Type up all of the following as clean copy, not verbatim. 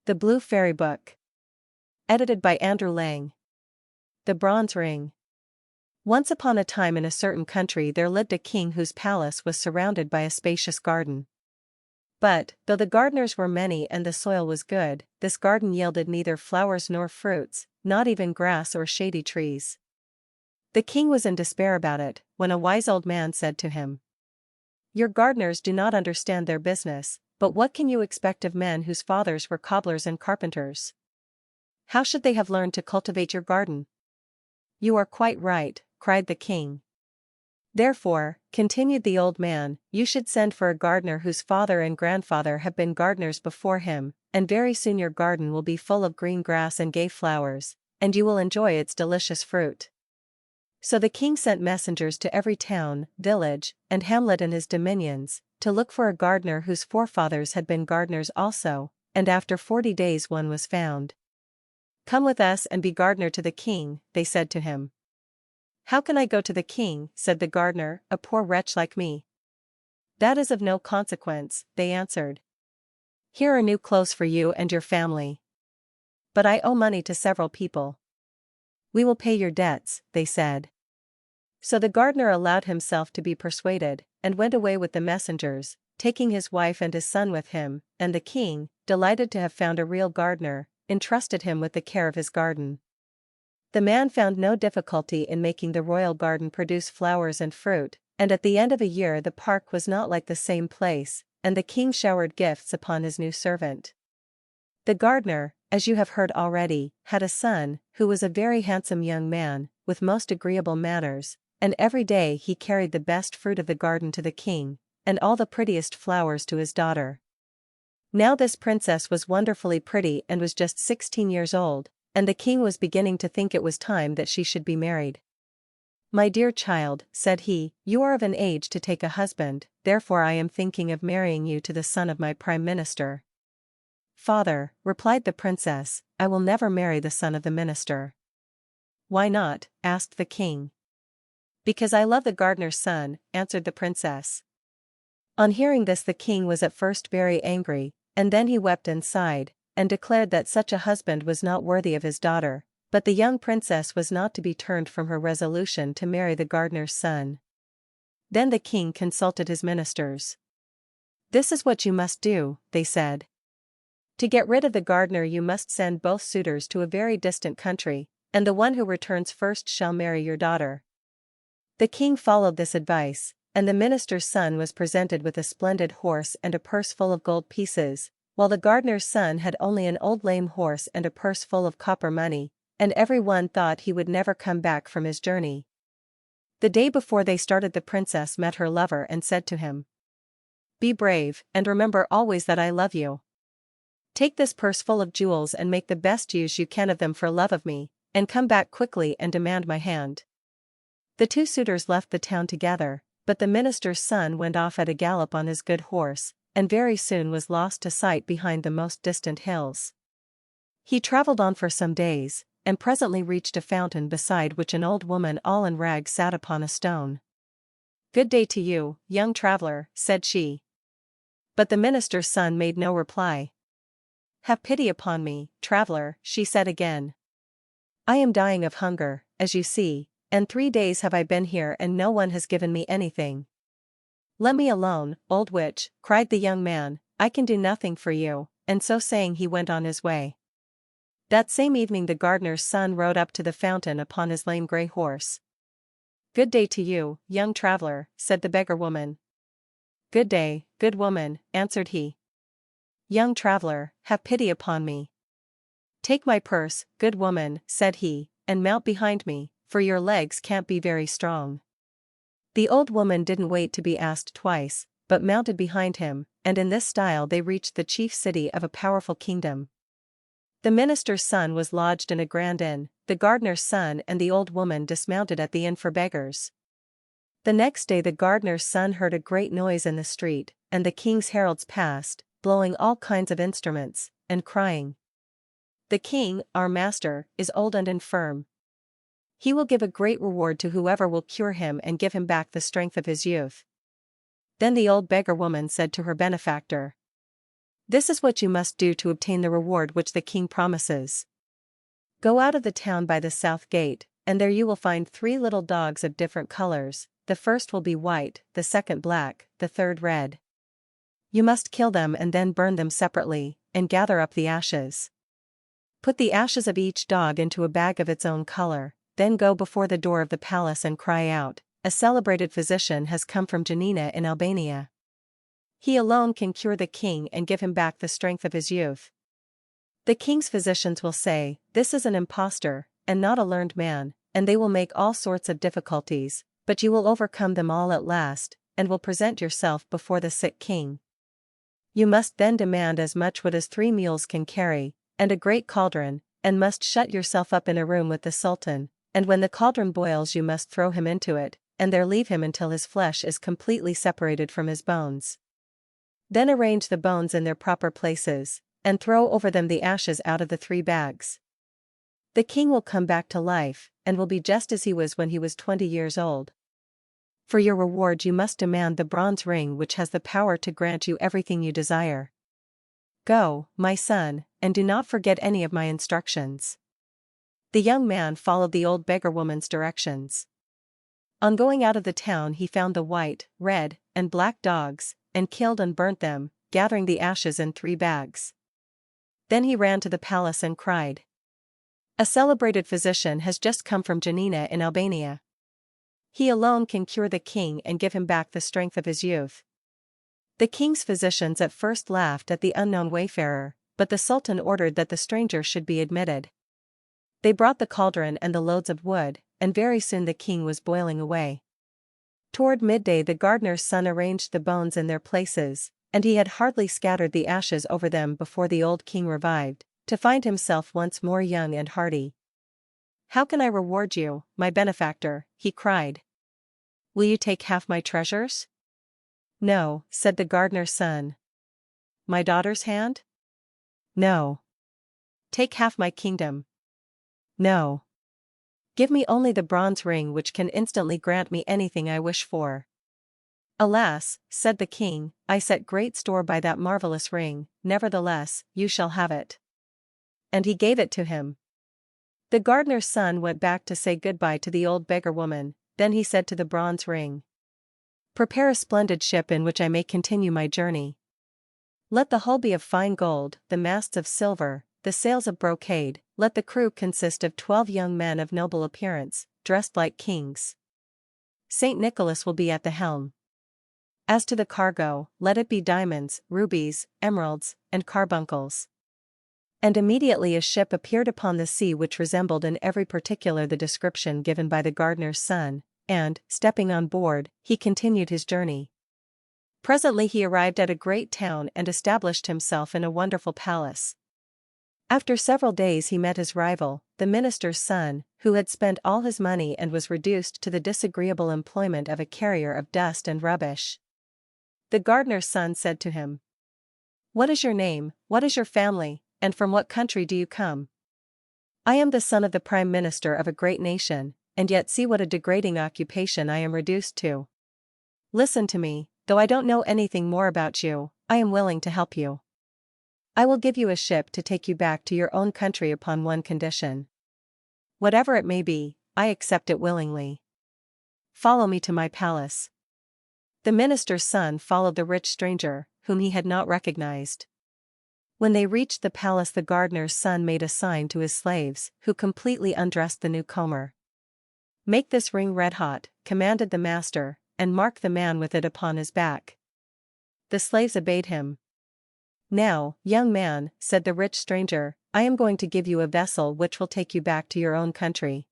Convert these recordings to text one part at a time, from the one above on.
The Blue Fairy Book. Edited by Andrew Lang. The Bronze Ring. Once upon a time in a certain country there lived a king whose palace was surrounded by a spacious garden. But, though the gardeners were many and the soil was good, this garden yielded neither flowers nor fruits, not even grass or shady trees. The king was in despair about it, when a wise old man said to him, "Your gardeners do not understand their business, but what can you expect of men whose fathers were cobblers and carpenters? How should they have learned to cultivate your garden?" "You are quite right," cried the king. "Therefore," continued the old man, "you should send for a gardener whose father and grandfather have been gardeners before him, and very soon your garden will be full of green grass and gay flowers, and you will enjoy its delicious fruit." So the king sent messengers to every town, village, and hamlet in his dominions, to look for a gardener whose forefathers had been gardeners also, and after 40 days one was found. "Come with us and be gardener to the king," they said to him. "How can I go to the king?" said the gardener, "a poor wretch like me?" "That is of no consequence," they answered. "Here are new clothes for you and your family." "But I owe money to several people." "We will pay your debts," they said. So the gardener allowed himself to be persuaded, and went away with the messengers, taking his wife and his son with him, and the king, delighted to have found a real gardener, entrusted him with the care of his garden. The man found no difficulty in making the royal garden produce flowers and fruit, and at the end of a year the park was not like the same place, and the king showered gifts upon his new servant. The gardener, as you have heard already, had a son, who was a very handsome young man, with most agreeable manners, and every day he carried the best fruit of the garden to the king, and all the prettiest flowers to his daughter. Now this princess was wonderfully pretty and was just 16 years old, and the king was beginning to think it was time that she should be married. "My dear child," said he, "you are of an age to take a husband, therefore I am thinking of marrying you to the son of my prime minister." "Father," replied the princess, "I will never marry the son of the minister." "Why not?" asked the king. "Because I love the gardener's son," answered the princess. On hearing this the king was at first very angry, and then he wept and sighed, and declared that such a husband was not worthy of his daughter, but the young princess was not to be turned from her resolution to marry the gardener's son. Then the king consulted his ministers. "This is what you must do," they said. "To get rid of the gardener you must send both suitors to a very distant country, and the one who returns first shall marry your daughter." The king followed this advice, and the minister's son was presented with a splendid horse and a purse full of gold pieces, while the gardener's son had only an old lame horse and a purse full of copper money, and every one thought he would never come back from his journey. The day before they started the princess met her lover and said to him, "Be brave, and remember always that I love you. Take this purse full of jewels and make the best use you can of them for love of me, and come back quickly and demand my hand." The two suitors left the town together, but the minister's son went off at a gallop on his good horse, and very soon was lost to sight behind the most distant hills. He traveled on for some days, and presently reached a fountain beside which an old woman all in rags sat upon a stone. "Good day to you, young traveler," said she. But the minister's son made no reply. "Have pity upon me, traveler," she said again. "I am dying of hunger, as you see, and 3 days have I been here and no one has given me anything." "Let me alone, old witch," cried the young man, "I can do nothing for you," and so saying he went on his way. That same evening the gardener's son rode up to the fountain upon his lame grey horse. "Good day to you, young traveler," said the beggar woman. "Good day, good woman," answered he. "Young traveler, have pity upon me." "Take my purse, good woman," said he, "and mount behind me, for your legs can't be very strong." The old woman didn't wait to be asked twice, but mounted behind him, and in this style they reached the chief city of a powerful kingdom. The minister's son was lodged in a grand inn, the gardener's son and the old woman dismounted at the inn for beggars. The next day the gardener's son heard a great noise in the street, and the king's heralds passed, blowing all kinds of instruments, and crying, "The king, our master, is old and infirm. He will give a great reward to whoever will cure him and give him back the strength of his youth." Then the old beggar woman said to her benefactor, This is what you must do to obtain the reward which the king promises. Go out of the town by the south gate, and there you will find 3 little dogs of different colors. The first will be white, the second black, the third red. You must kill them and then burn them separately, and gather up the ashes. Put the ashes of each dog into a bag of its own color, then go before the door of the palace and cry out, "A celebrated physician has come from Janina in Albania. He alone can cure the king and give him back the strength of his youth." The king's physicians will say, "This is an impostor, and not a learned man," and they will make all sorts of difficulties, but you will overcome them all at last, and will present yourself before the sick king. You must then demand as much wood as 3 mules can carry, and a great cauldron, and must shut yourself up in a room with the sultan, and when the cauldron boils you must throw him into it, and there leave him until his flesh is completely separated from his bones. Then arrange the bones in their proper places, and throw over them the ashes out of the 3 bags. The king will come back to life, and will be just as he was when he was 20 years old. For your reward you must demand the bronze ring which has the power to grant you everything you desire. Go, my son, and do not forget any of my instructions." The young man followed the old beggar woman's directions. On going out of the town he found the white, red, and black dogs, and killed and burnt them, gathering the ashes in 3 bags. Then he ran to the palace and cried, "A celebrated physician has just come from Janina in Albania. He alone can cure the king and give him back the strength of his youth." The king's physicians at first laughed at the unknown wayfarer, but the sultan ordered that the stranger should be admitted. They brought the cauldron and the loads of wood, and very soon the king was boiling away. Toward midday the gardener's son arranged the bones in their places, and he had hardly scattered the ashes over them before the old king revived, to find himself once more young and hearty. "How can I reward you, my benefactor?" he cried. "Will you take half my treasures?" "No," said the gardener's son. "My daughter's hand?" "No." "Take half my kingdom?" "No." "Give me only the bronze ring which can instantly grant me anything I wish for." "Alas," said the king, "I set great store by that marvelous ring, nevertheless, you shall have it." And he gave it to him. The gardener's son went back to say goodbye to the old beggar woman, then he said to the bronze ring, "Prepare a splendid ship in which I may continue my journey. Let the hull be of fine gold, the masts of silver, the sails of brocade, let the crew consist of 12 young men of noble appearance, dressed like kings. Saint Nicholas will be at the helm. As to the cargo, let it be diamonds, rubies, emeralds, and carbuncles." And immediately a ship appeared upon the sea which resembled in every particular the description given by the gardener's son, and, stepping on board, he continued his journey. Presently he arrived at a great town and established himself in a wonderful palace. After several days he met his rival, the minister's son, who had spent all his money and was reduced to the disagreeable employment of a carrier of dust and rubbish. The gardener's son said to him, "What is your name, what is your family, and from what country do you come?" "I am the son of the prime minister of a great nation, and yet see what a degrading occupation I am reduced to. Listen to me, though I don't know anything more about you, I am willing to help you. I will give you a ship to take you back to your own country upon one condition. Whatever it may be, I accept it willingly. Follow me to my palace." The minister's son followed the rich stranger, whom he had not recognized. When they reached the palace the gardener's son made a sign to his slaves, who completely undressed the newcomer. "Make this ring red hot," commanded the master, "and mark the man with it upon his back." The slaves obeyed him. "Now, young man," said the rich stranger, "I am going to give you a vessel which will take you back to your own country."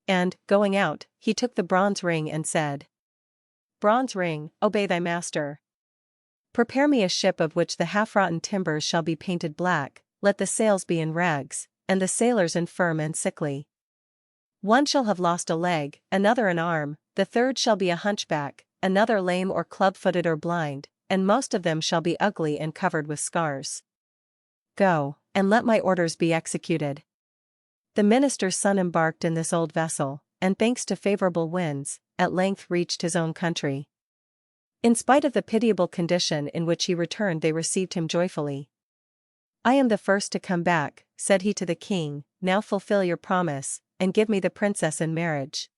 And, going out, he took the bronze ring and said, "Bronze ring, obey thy master. Prepare me a ship of which the half-rotten timbers shall be painted black, let the sails be in rags, and the sailors infirm and sickly. One shall have lost a leg, another an arm, the third shall be a hunchback, another lame or club-footed or blind, and most of them shall be ugly and covered with scars. Go, and let my orders be executed." The minister's son embarked in this old vessel, and thanks to favorable winds, at length reached his own country. In spite of the pitiable condition in which he returned, they received him joyfully. "I am the first to come back," said he to the king, "now fulfill your promise, and give me the princess in marriage."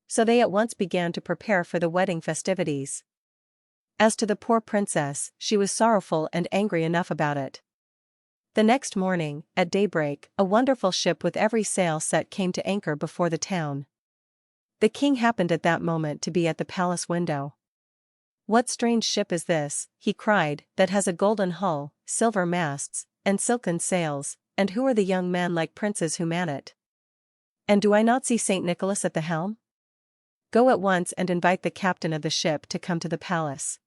So they at once began to prepare for the wedding festivities. As to the poor princess, she was sorrowful and angry enough about it. The next morning, at daybreak, a wonderful ship with every sail set came to anchor before the town. The king happened at that moment to be at the palace window. "What strange ship is this," he cried, "that has a golden hull, silver masts, and silken sails, and who are the young men like princes who man it? And do I not see Saint Nicholas at the helm? Go at once and invite the captain of the ship to come to the palace."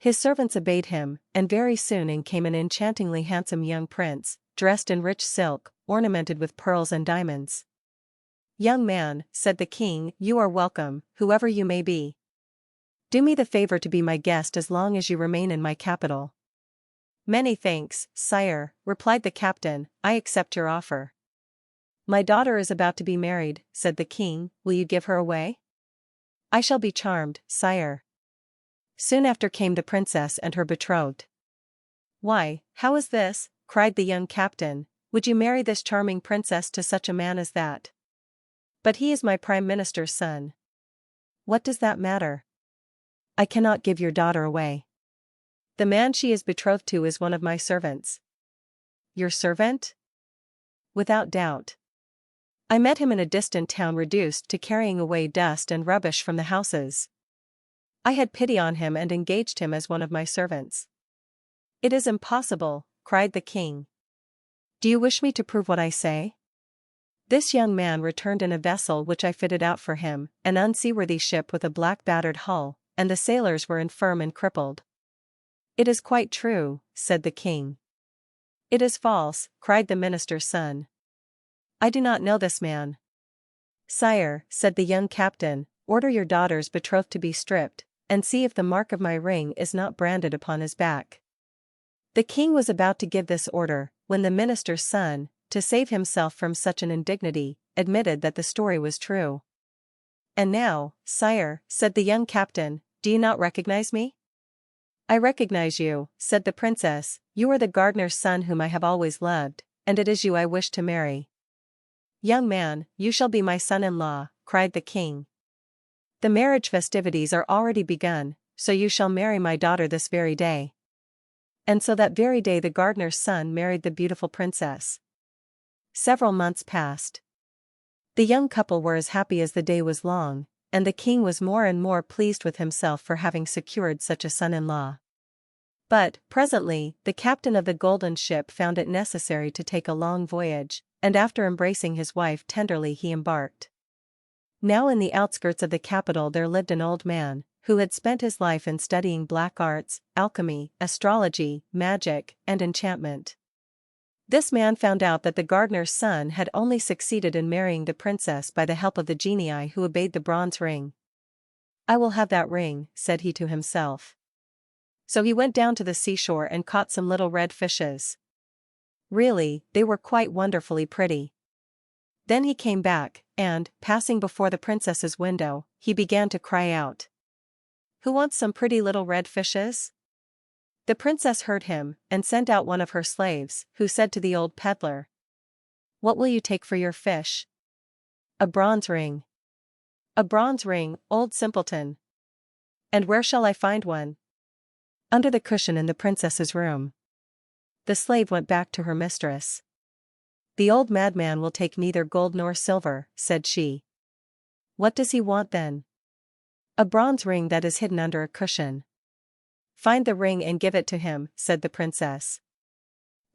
His servants obeyed him, and very soon in came an enchantingly handsome young prince, dressed in rich silk, ornamented with pearls and diamonds. "Young man," said the king, "you are welcome, whoever you may be. Do me the favor to be my guest as long as you remain in my capital." "Many thanks, sire," replied the captain, "I accept your offer." "My daughter is about to be married," said the king, "will you give her away?" "I shall be charmed, sire." Soon after came the princess and her betrothed. "Why, how is this?" cried the young captain, "would you marry this charming princess to such a man as that?" "But he is my prime minister's son." "What does that matter? I cannot give your daughter away. The man she is betrothed to is one of my servants." "Your servant?" "Without doubt. I met him in a distant town reduced to carrying away dust and rubbish from the houses. I had pity on him and engaged him as one of my servants." "It is impossible," cried the king. "Do you wish me to prove what I say? This young man returned in a vessel which I fitted out for him, an unseaworthy ship with a black battered hull, and the sailors were infirm and crippled." "It is quite true," said the king. "It is false," cried the minister's son. "I do not know this man." "Sire," said the young captain, "order your daughter's betrothed to be stripped, and see if the mark of my ring is not branded upon his back." The king was about to give this order, when the minister's son, to save himself from such an indignity, admitted that the story was true. "And now, sire," said the young captain, "do you not recognize me?" "I recognize you," said the princess, "you are the gardener's son whom I have always loved, and it is you I wish to marry." "Young man, you shall be my son-in-law," cried the king. "The marriage festivities are already begun, so you shall marry my daughter this very day." And so that very day the gardener's son married the beautiful princess. Several months passed. The young couple were as happy as the day was long, and the king was more and more pleased with himself for having secured such a son-in-law. But, presently, the captain of the golden ship found it necessary to take a long voyage, and after embracing his wife tenderly he embarked. Now in the outskirts of the capital there lived an old man, who had spent his life in studying black arts, alchemy, astrology, magic, and enchantment. This man found out that the gardener's son had only succeeded in marrying the princess by the help of the genii who obeyed the bronze ring. "I will have that ring," said he to himself. So he went down to the seashore and caught some little red fishes. Really, they were quite wonderfully pretty. Then he came back, and, passing before the princess's window, he began to cry out, "Who wants some pretty little red fishes?" The princess heard him, and sent out one of her slaves, who said to the old peddler, "What will you take for your fish?" "A bronze ring." "A bronze ring, old simpleton. And where shall I find one?" "Under the cushion in the princess's room." The slave went back to her mistress. "The old madman will take neither gold nor silver," said she. "What does he want then?" "A bronze ring that is hidden under a cushion." "Find the ring and give it to him," said the princess.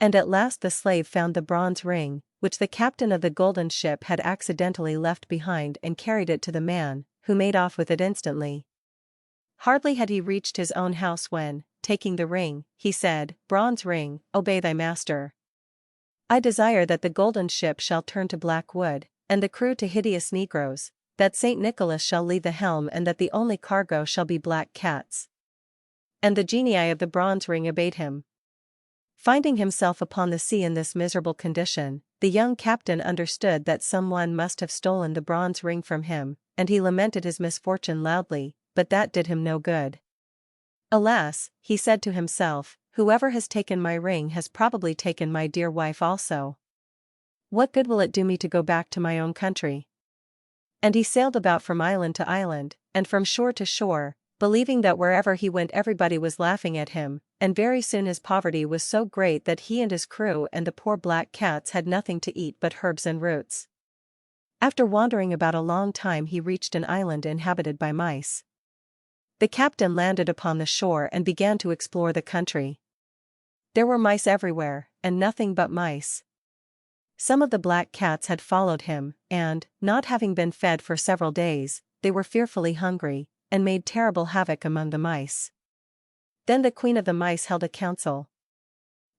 And at last the slave found the bronze ring, which the captain of the golden ship had accidentally left behind, and carried it to the man, who made off with it instantly. Hardly had he reached his own house when, taking the ring, he said, "Bronze ring, obey thy master. I desire that the golden ship shall turn to black wood, and the crew to hideous negroes, that Saint Nicholas shall lead the helm, and that the only cargo shall be black cats." And the genii of the bronze ring obeyed him. Finding himself upon the sea in this miserable condition, the young captain understood that someone must have stolen the bronze ring from him, and he lamented his misfortune loudly, but that did him no good. Alas, he said to himself, whoever has taken my ring has probably taken my dear wife also. What good will it do me to go back to my own country? And he sailed about from island to island, and from shore to shore, believing that wherever he went everybody was laughing at him, and very soon his poverty was so great that he and his crew and the poor black cats had nothing to eat but herbs and roots. After wandering about a long time he reached an island inhabited by mice. The captain landed upon the shore and began to explore the country. There were mice everywhere, and nothing but mice. Some of the black cats had followed him, and, not having been fed for several days, they were fearfully hungry, and made terrible havoc among the mice. Then the queen of the mice held a council.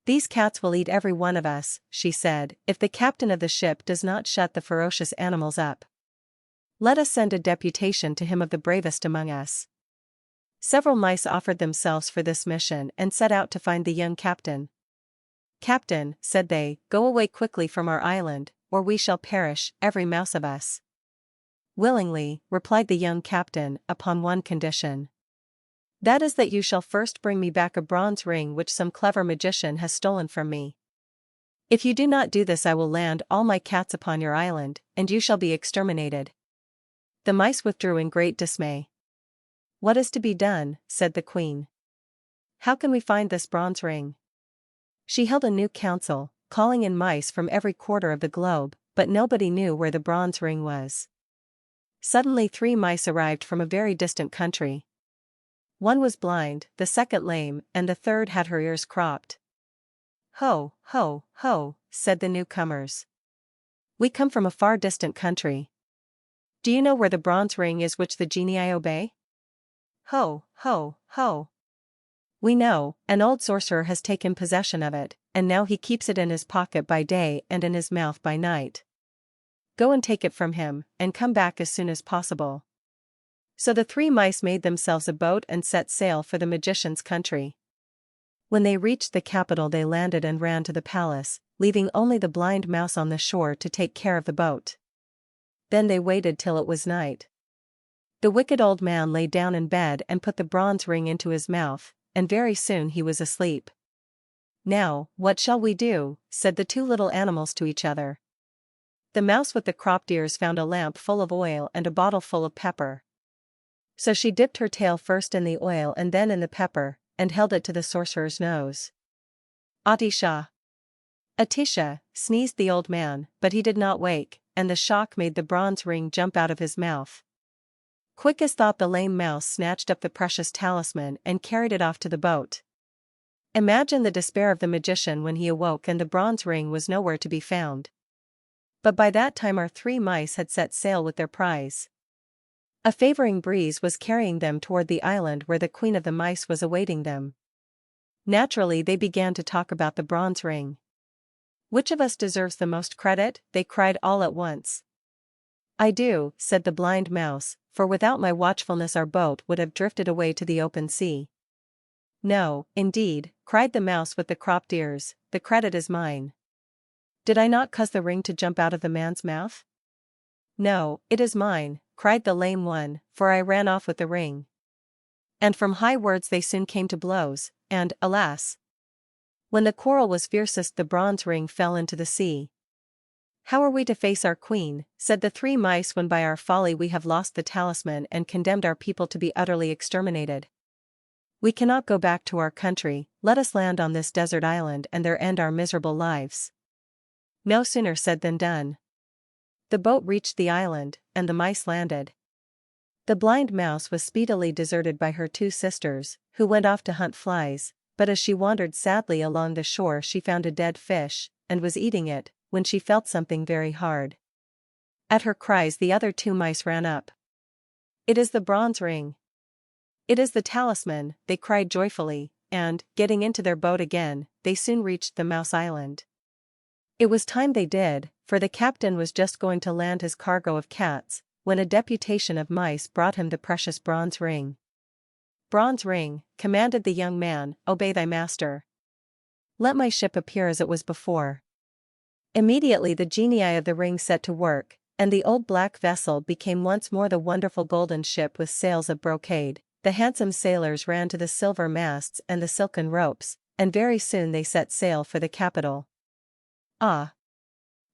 "These cats will eat every one of us," she said, "if the captain of the ship does not shut the ferocious animals up. Let us send a deputation to him of the bravest among us." Several mice offered themselves for this mission and set out to find the young captain. "Captain," said they, "go away quickly from our island, or we shall perish, every mouse of us." "Willingly," replied the young captain, "upon one condition. That is that you shall first bring me back a bronze ring which some clever magician has stolen from me. If you do not do this I will land all my cats upon your island, and you shall be exterminated." The mice withdrew in great dismay. "What is to be done?" said the queen. "How can we find this bronze ring?" She held a new council, calling in mice from every quarter of the globe, but nobody knew where the bronze ring was. Suddenly 3 mice arrived from a very distant country. One was blind, the second lame, and the third had her ears cropped. "Ho, ho, ho," said the newcomers. "We come from a far distant country. Do you know where the bronze ring is which the genii obey?" "Ho, ho, ho. We know, an old sorcerer has taken possession of it, and now he keeps it in his pocket by day and in his mouth by night. Go and take it from him, and come back as soon as possible." So the 3 mice made themselves a boat and set sail for the magician's country. When they reached the capital they landed and ran to the palace, leaving only the blind mouse on the shore to take care of the boat. Then they waited till it was night. The wicked old man lay down in bed and put the bronze ring into his mouth, and very soon he was asleep. "Now, what shall we do?" said the 2 little animals to each other. The mouse with the cropped ears found a lamp full of oil and a bottle full of pepper. So she dipped her tail first in the oil and then in the pepper, and held it to the sorcerer's nose. "Atisha! Atisha!" sneezed the old man, but he did not wake, and the shock made the bronze ring jump out of his mouth. Quick as thought the lame mouse snatched up the precious talisman and carried it off to the boat. Imagine the despair of the magician when he awoke and the bronze ring was nowhere to be found. But by that time our 3 mice had set sail with their prize. A favoring breeze was carrying them toward the island where the queen of the mice was awaiting them. Naturally they began to talk about the bronze ring. "Which of us deserves the most credit?" they cried all at once. "I do," said the blind mouse, "for without my watchfulness our boat would have drifted away to the open sea." "No, indeed," cried the mouse with the cropped ears, "the credit is mine. Did I not cause the ring to jump out of the man's mouth?" "No, it is mine," cried the lame one, "for I ran off with the ring." And from high words they soon came to blows, and, alas! When the quarrel was fiercest the bronze ring fell into the sea. "How are we to face our queen," said the 3 mice, "when by our folly we have lost the talisman and condemned our people to be utterly exterminated? We cannot go back to our country, let us land on this desert island and there end our miserable lives." No sooner said than done. The boat reached the island, and the mice landed. The blind mouse was speedily deserted by her 2 sisters, who went off to hunt flies, but as she wandered sadly along the shore she found a dead fish, and was eating it, when she felt something very hard. At her cries the other 2 mice ran up. "It is the bronze ring! It is the talisman," they cried joyfully, and, getting into their boat again, they soon reached the Mouse Island. It was time they did, for the captain was just going to land his cargo of cats, when a deputation of mice brought him the precious bronze ring. "Bronze ring," commanded the young man, "obey thy master. Let my ship appear as it was before." Immediately the genii of the ring set to work, and the old black vessel became once more the wonderful golden ship with sails of brocade, the handsome sailors ran to the silver masts and the silken ropes, and very soon they set sail for the capital. Ah!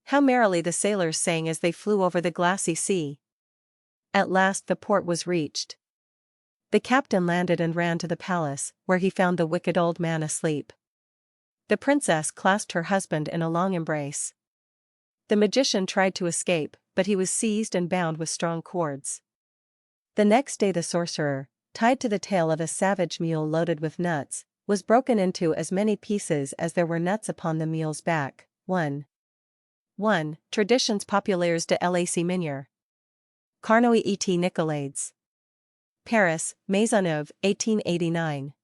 How merrily the sailors sang as they flew over the glassy sea. At last the port was reached. The captain landed and ran to the palace, where he found the wicked old man asleep. The princess clasped her husband in a long embrace. The magician tried to escape, but he was seized and bound with strong cords. The next day the sorcerer, tied to the tail of a savage mule loaded with nuts, was broken into as many pieces as there were nuts upon the mule's back. 1. Traditions populaires de l'ac minier. Carnoy et Nicolaides. Paris, Maisonneuve, 1889.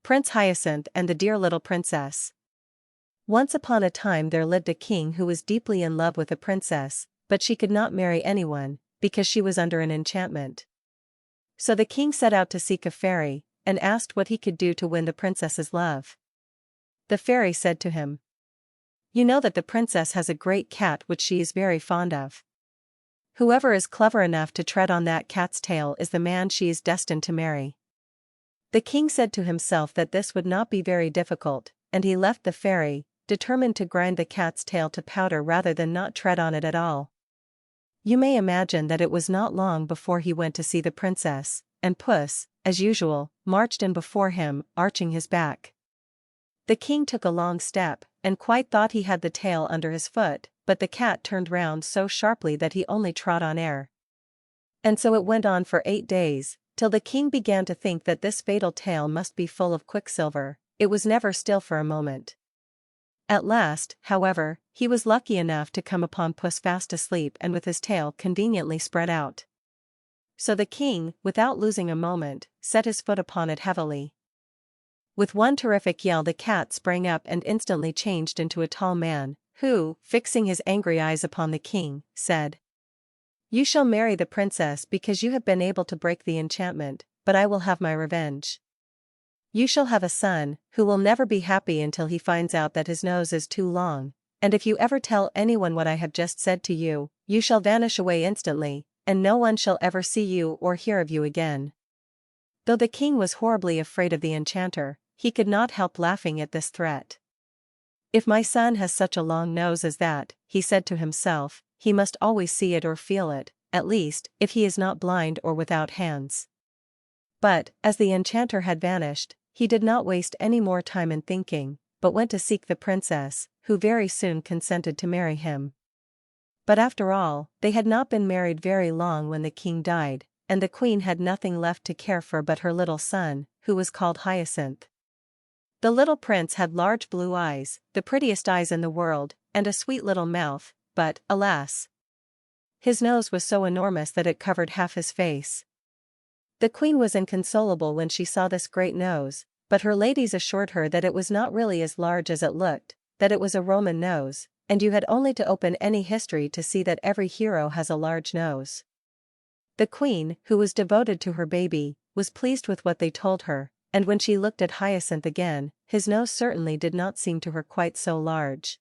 Prince Hyacinth and the Dear Little Princess. Once upon a time there lived a king who was deeply in love with a princess, but she could not marry anyone, because she was under an enchantment. So the king set out to seek a fairy, and asked what he could do to win the princess's love. The fairy said to him, "You know that the princess has a great cat which she is very fond of. Whoever is clever enough to tread on that cat's tail is the man she is destined to marry." The king said to himself that this would not be very difficult, and he left the fairy, determined to grind the cat's tail to powder rather than not tread on it at all. You may imagine that it was not long before he went to see the princess, and Puss, as usual, marched in before him, arching his back. The king took a long step, and quite thought he had the tail under his foot, but the cat turned round so sharply that he only trod on air. And so it went on for 8 days, till the king began to think that this fatal tail must be full of quicksilver. It was never still for a moment. At last, however, he was lucky enough to come upon Puss fast asleep and with his tail conveniently spread out. So the king, without losing a moment, set his foot upon it heavily. With one terrific yell the cat sprang up and instantly changed into a tall man, who, fixing his angry eyes upon the king, said, "You shall marry the princess because you have been able to break the enchantment, but I will have my revenge. You shall have a son, who will never be happy until he finds out that his nose is too long, and if you ever tell anyone what I have just said to you, you shall vanish away instantly, and no one shall ever see you or hear of you again." Though the king was horribly afraid of the enchanter, he could not help laughing at this threat. "If my son has such a long nose as that," he said to himself, "he must always see it or feel it, at least, if he is not blind or without hands." But, as the enchanter had vanished, he did not waste any more time in thinking, but went to seek the princess, who very soon consented to marry him. But after all, they had not been married very long when the king died, and the queen had nothing left to care for but her little son, who was called Hyacinth. The little prince had large blue eyes, the prettiest eyes in the world, and a sweet little mouth, but, alas! His nose was so enormous that it covered half his face. The queen was inconsolable when she saw this great nose, but her ladies assured her that it was not really as large as it looked, that it was a Roman nose, and you had only to open any history to see that every hero has a large nose. The queen, who was devoted to her baby, was pleased with what they told her, and when she looked at Hyacinth again, his nose certainly did not seem to her quite so large.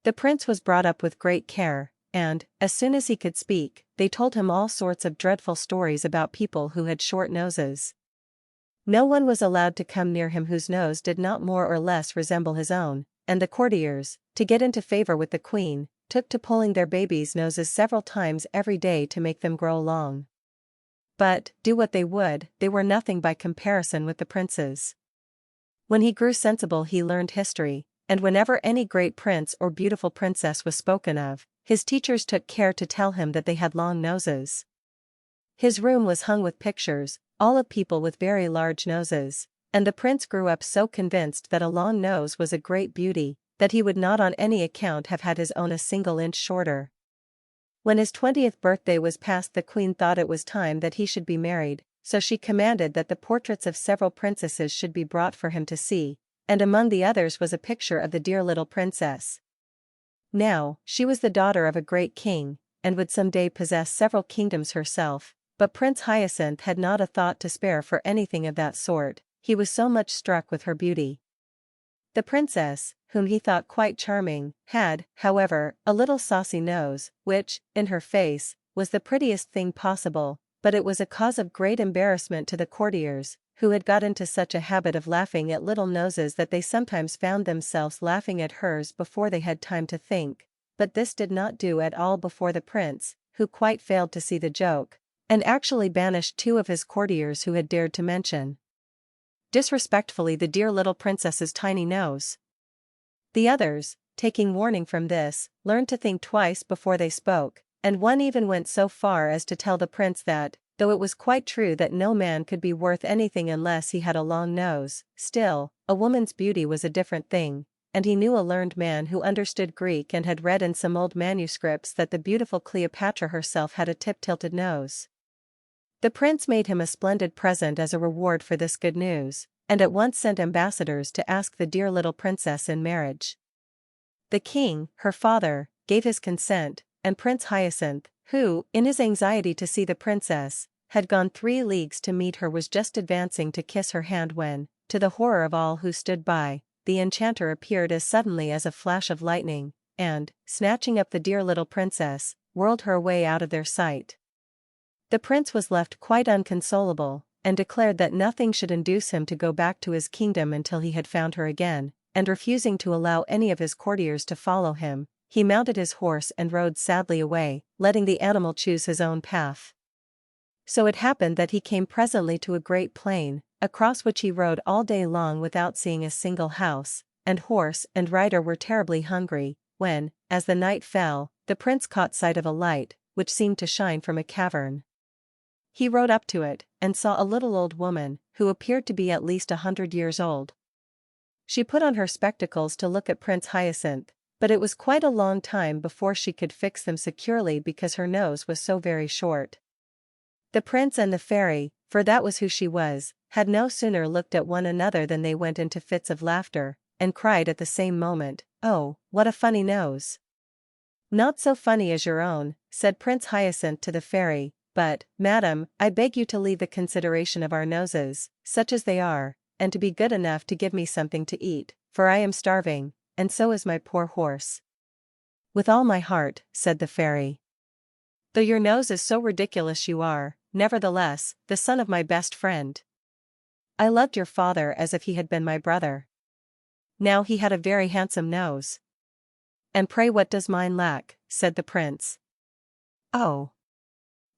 The prince was brought up with great care, and, as soon as he could speak, they told him all sorts of dreadful stories about people who had short noses. No one was allowed to come near him whose nose did not more or less resemble his own, and the courtiers, to get into favor with the queen, took to pulling their babies' noses several times every day to make them grow long. But, do what they would, they were nothing by comparison with the prince's. When he grew sensible he learned history, and whenever any great prince or beautiful princess was spoken of, his teachers took care to tell him that they had long noses. His room was hung with pictures, all of people with very large noses, and the prince grew up so convinced that a long nose was a great beauty, that he would not on any account have had his own a single inch shorter. When his 20th birthday was past the queen thought it was time that he should be married, so she commanded that the portraits of several princesses should be brought for him to see, and among the others was a picture of the dear little princess. Now, she was the daughter of a great king, and would some day possess several kingdoms herself, but Prince Hyacinth had not a thought to spare for anything of that sort, he was so much struck with her beauty. The princess, whom he thought quite charming, had, however, a little saucy nose, which, in her face, was the prettiest thing possible, But it was a cause of great embarrassment to the courtiers, who had got into such a habit of laughing at little noses that they sometimes found themselves laughing at hers before they had time to think. But this did not do at all before the prince, who quite failed to see the joke, and actually banished 2 of his courtiers who had dared to mention disrespectfully the dear little princess's tiny nose. The others, taking warning from this, learned to think twice before they spoke, and one even went so far as to tell the prince that, though it was quite true that no man could be worth anything unless he had a long nose, still, a woman's beauty was a different thing, and he knew a learned man who understood Greek and had read in some old manuscripts that the beautiful Cleopatra herself had a tip-tilted nose. The prince made him a splendid present as a reward for this good news, and at once sent ambassadors to ask the dear little princess in marriage. The king, her father, gave his consent, and Prince Hyacinth, who, in his anxiety to see the princess, had gone 3 leagues to meet her, was just advancing to kiss her hand when, to the horror of all who stood by, the enchanter appeared as suddenly as a flash of lightning, and, snatching up the dear little princess, whirled her away out of their sight. The prince was left quite unconsolable, and declared that nothing should induce him to go back to his kingdom until he had found her again, and refusing to allow any of his courtiers to follow him, he mounted his horse and rode sadly away, letting the animal choose his own path. So it happened that he came presently to a great plain, across which he rode all day long without seeing a single house, and horse and rider were terribly hungry, when, as the night fell, the prince caught sight of a light, which seemed to shine from a cavern. He rode up to it, and saw a little old woman, who appeared to be at least 100 years old. She put on her spectacles to look at Prince Hyacinth, but it was quite a long time before she could fix them securely because her nose was so very short. The prince and the fairy, for that was who she was, had no sooner looked at one another than they went into fits of laughter, and cried at the same moment, "Oh, what a funny nose!" "Not so funny as your own," said Prince Hyacinth to the fairy, "but, madam, I beg you to leave the consideration of our noses, such as they are, and to be good enough to give me something to eat, for I am starving, and so is my poor horse." "With all my heart," said the fairy. "Though your nose is so ridiculous you are, nevertheless, the son of my best friend. I loved your father as if he had been my brother. Now he had a very handsome nose." "And pray what does mine lack?" said the prince. "Oh,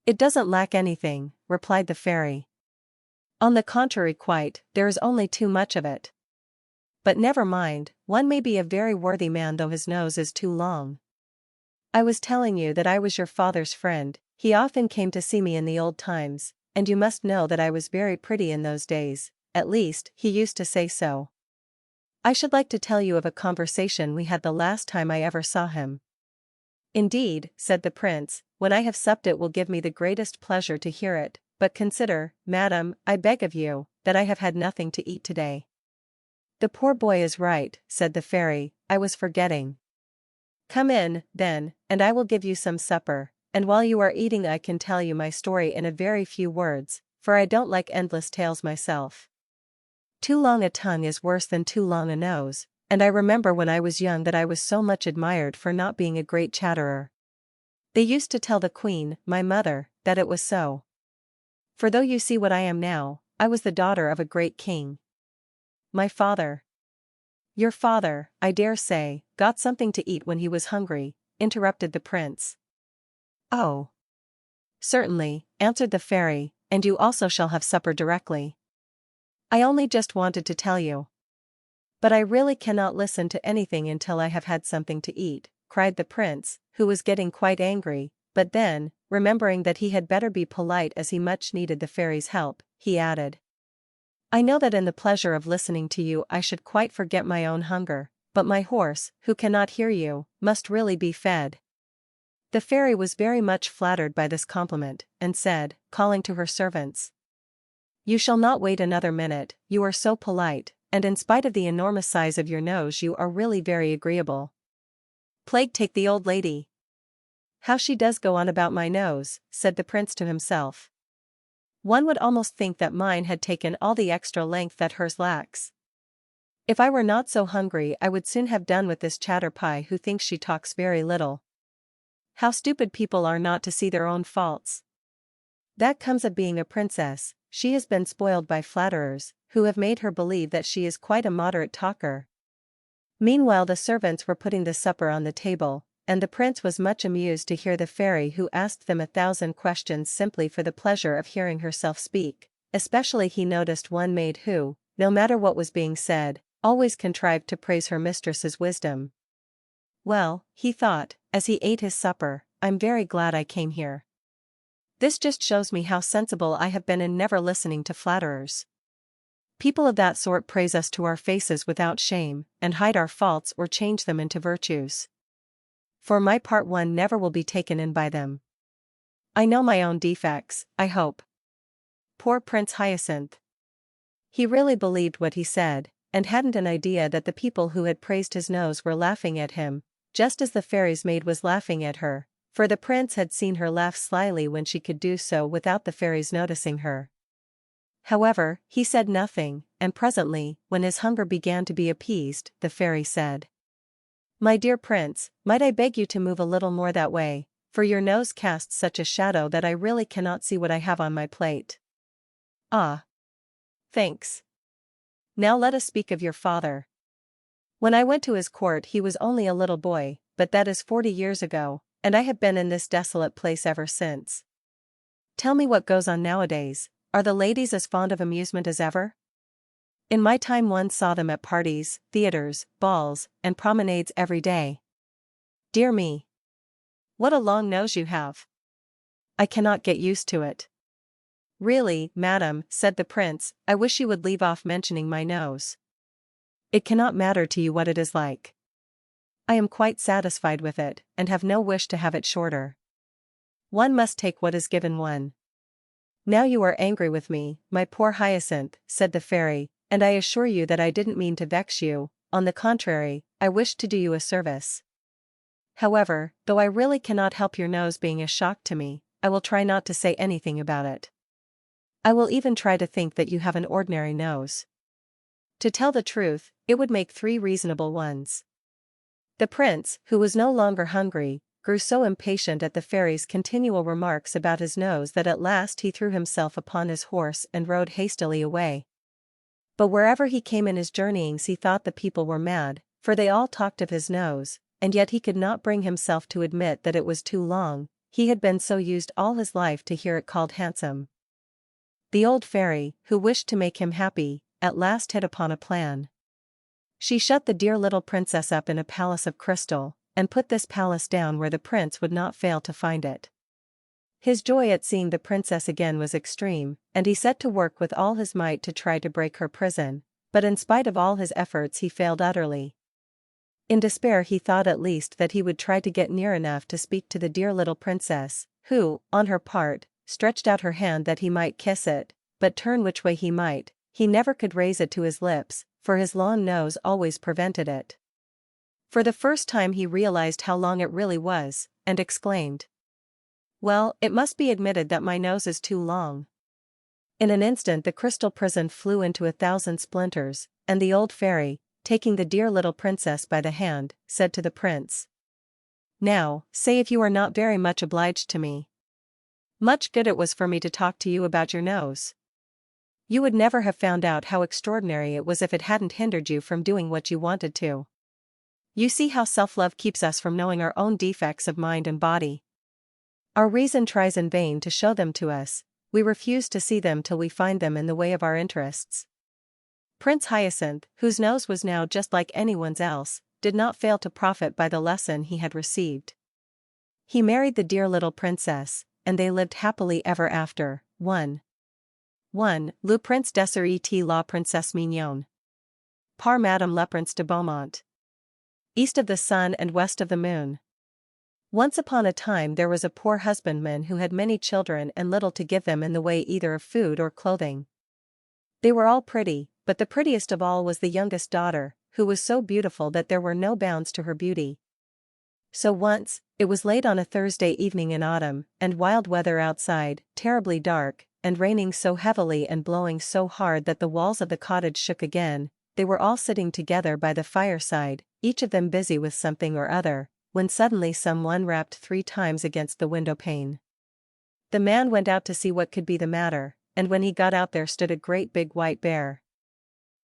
it doesn't lack anything," replied the fairy. "On the contrary, quite, there is only too much of it. But never mind, one may be a very worthy man though his nose is too long. I was telling you that I was your father's friend. He often came to see me in the old times, and you must know that I was very pretty in those days, at least, he used to say so. I should like to tell you of a conversation we had the last time I ever saw him." "Indeed," said the prince, "when I have supped it will give me the greatest pleasure to hear it, but consider, madam, I beg of you, that I have had nothing to eat today." "The poor boy is right," said the fairy, "I was forgetting. Come in, then, and I will give you some supper, and while you are eating I can tell you my story in a very few words, for I don't like endless tales myself. Too long a tongue is worse than too long a nose, and I remember when I was young that I was so much admired for not being a great chatterer. They used to tell the queen, my mother, that it was so. For though you see what I am now, I was the daughter of a great king. My father—" "Your father, I dare say, got something to eat when he was hungry," interrupted the prince. "Oh, certainly," answered the fairy, "and you also shall have supper directly. I only just wanted to tell you. But I really cannot listen to anything until I have had something to eat," cried the prince, who was getting quite angry, but then, remembering that he had better be polite as he much needed the fairy's help, he added, "I know that in the pleasure of listening to you I should quite forget my own hunger, but my horse, who cannot hear you, must really be fed." The fairy was very much flattered by this compliment, and said, calling to her servants, "You shall not wait another minute, you are so polite, and in spite of the enormous size of your nose you are really very agreeable. Plague take the old lady! How she does go on about my nose," said the prince to himself. "One would almost think that mine had taken all the extra length that hers lacks. If I were not so hungry I would soon have done with this chatterpie who thinks she talks very little. How stupid people are not to see their own faults. That comes of being a princess. She has been spoiled by flatterers, who have made her believe that she is quite a moderate talker. Meanwhile the servants were putting the supper on the table, and the prince was much amused to hear the fairy who asked them 1,000 questions simply for the pleasure of hearing herself speak. Especially he noticed one maid who, no matter what was being said, always contrived to praise her mistress's wisdom. Well, he thought, as he ate his supper, I'm very glad I came here. This just shows me how sensible I have been in never listening to flatterers. People of that sort praise us to our faces without shame, and hide our faults or change them into virtues. For my part, one never will be taken in by them. I know my own defects, I hope. Poor Prince Hyacinth. He really believed what he said, and hadn't an idea that the people who had praised his nose were laughing at him, just as the fairy's maid was laughing at her, for the prince had seen her laugh slyly when she could do so without the fairy's noticing her. However, he said nothing, and presently, when his hunger began to be appeased, the fairy said, "My dear prince, might I beg you to move a little more that way, for your nose casts such a shadow that I really cannot see what I have on my plate." "Ah. Thanks. Now let us speak of your father. When I went to his court he was only a little boy, but that is 40 years ago, and I have been in this desolate place ever since. Tell me what goes on nowadays. Are the ladies as fond of amusement as ever? In my time one saw them at parties, theaters, balls, and promenades every day. Dear me! What a long nose you have! I cannot get used to it." "Really, madam," said the prince, "I wish you would leave off mentioning my nose. It cannot matter to you what it is like. I am quite satisfied with it, and have no wish to have it shorter. One must take what is given one." "Now you are angry with me, my poor Hyacinth," said the fairy, "and I assure you that I didn't mean to vex you. On the contrary, I wished to do you a service. However, though I really cannot help your nose being a shock to me, I will try not to say anything about it. I will even try to think that you have an ordinary nose. To tell the truth, it would make 3 reasonable ones." The prince, who was no longer hungry, grew so impatient at the fairy's continual remarks about his nose that at last he threw himself upon his horse and rode hastily away. But wherever he came in his journeyings he thought the people were mad, for they all talked of his nose, and yet he could not bring himself to admit that it was too long. He had been so used all his life to hear it called handsome. The old fairy, who wished to make him happy, at last hit upon a plan. She shut the dear little princess up in a palace of crystal, and put this palace down where the prince would not fail to find it. His joy at seeing the princess again was extreme, and he set to work with all his might to try to break her prison, but in spite of all his efforts he failed utterly. In despair he thought at least that he would try to get near enough to speak to the dear little princess, who, on her part, stretched out her hand that he might kiss it, but turn which way he might, he never could raise it to his lips, for his long nose always prevented it. For the first time he realized how long it really was, and exclaimed, "Well, it must be admitted that my nose is too long." In an instant the crystal prison flew into 1,000 splinters, and the old fairy, taking the dear little princess by the hand, said to the prince, "Now, say if you are not very much obliged to me. Much good it was for me to talk to you about your nose. You would never have found out how extraordinary it was if it hadn't hindered you from doing what you wanted to. You see how self-love keeps us from knowing our own defects of mind and body. Our reason tries in vain to show them to us, we refuse to see them till we find them in the way of our interests." Prince Hyacinth, whose nose was now just like anyone's else, did not fail to profit by the lesson he had received. He married the dear little princess, and they lived happily ever after. 1. Le Prince desser et la Princesse Mignonne. Par Madame le Prince de Beaumont. East of the sun and west of the moon. Once upon a time there was a poor husbandman who had many children and little to give them in the way either of food or clothing. They were all pretty, but the prettiest of all was the youngest daughter, who was so beautiful that there were no bounds to her beauty. So once, it was late on a Thursday evening in autumn, and wild weather outside, terribly dark, and raining so heavily and blowing so hard that the walls of the cottage shook again, they were all sitting together by the fireside, each of them busy with something or other, when suddenly some one rapped 3 times against the window pane. The man went out to see what could be the matter, and when he got out there stood a great big white bear.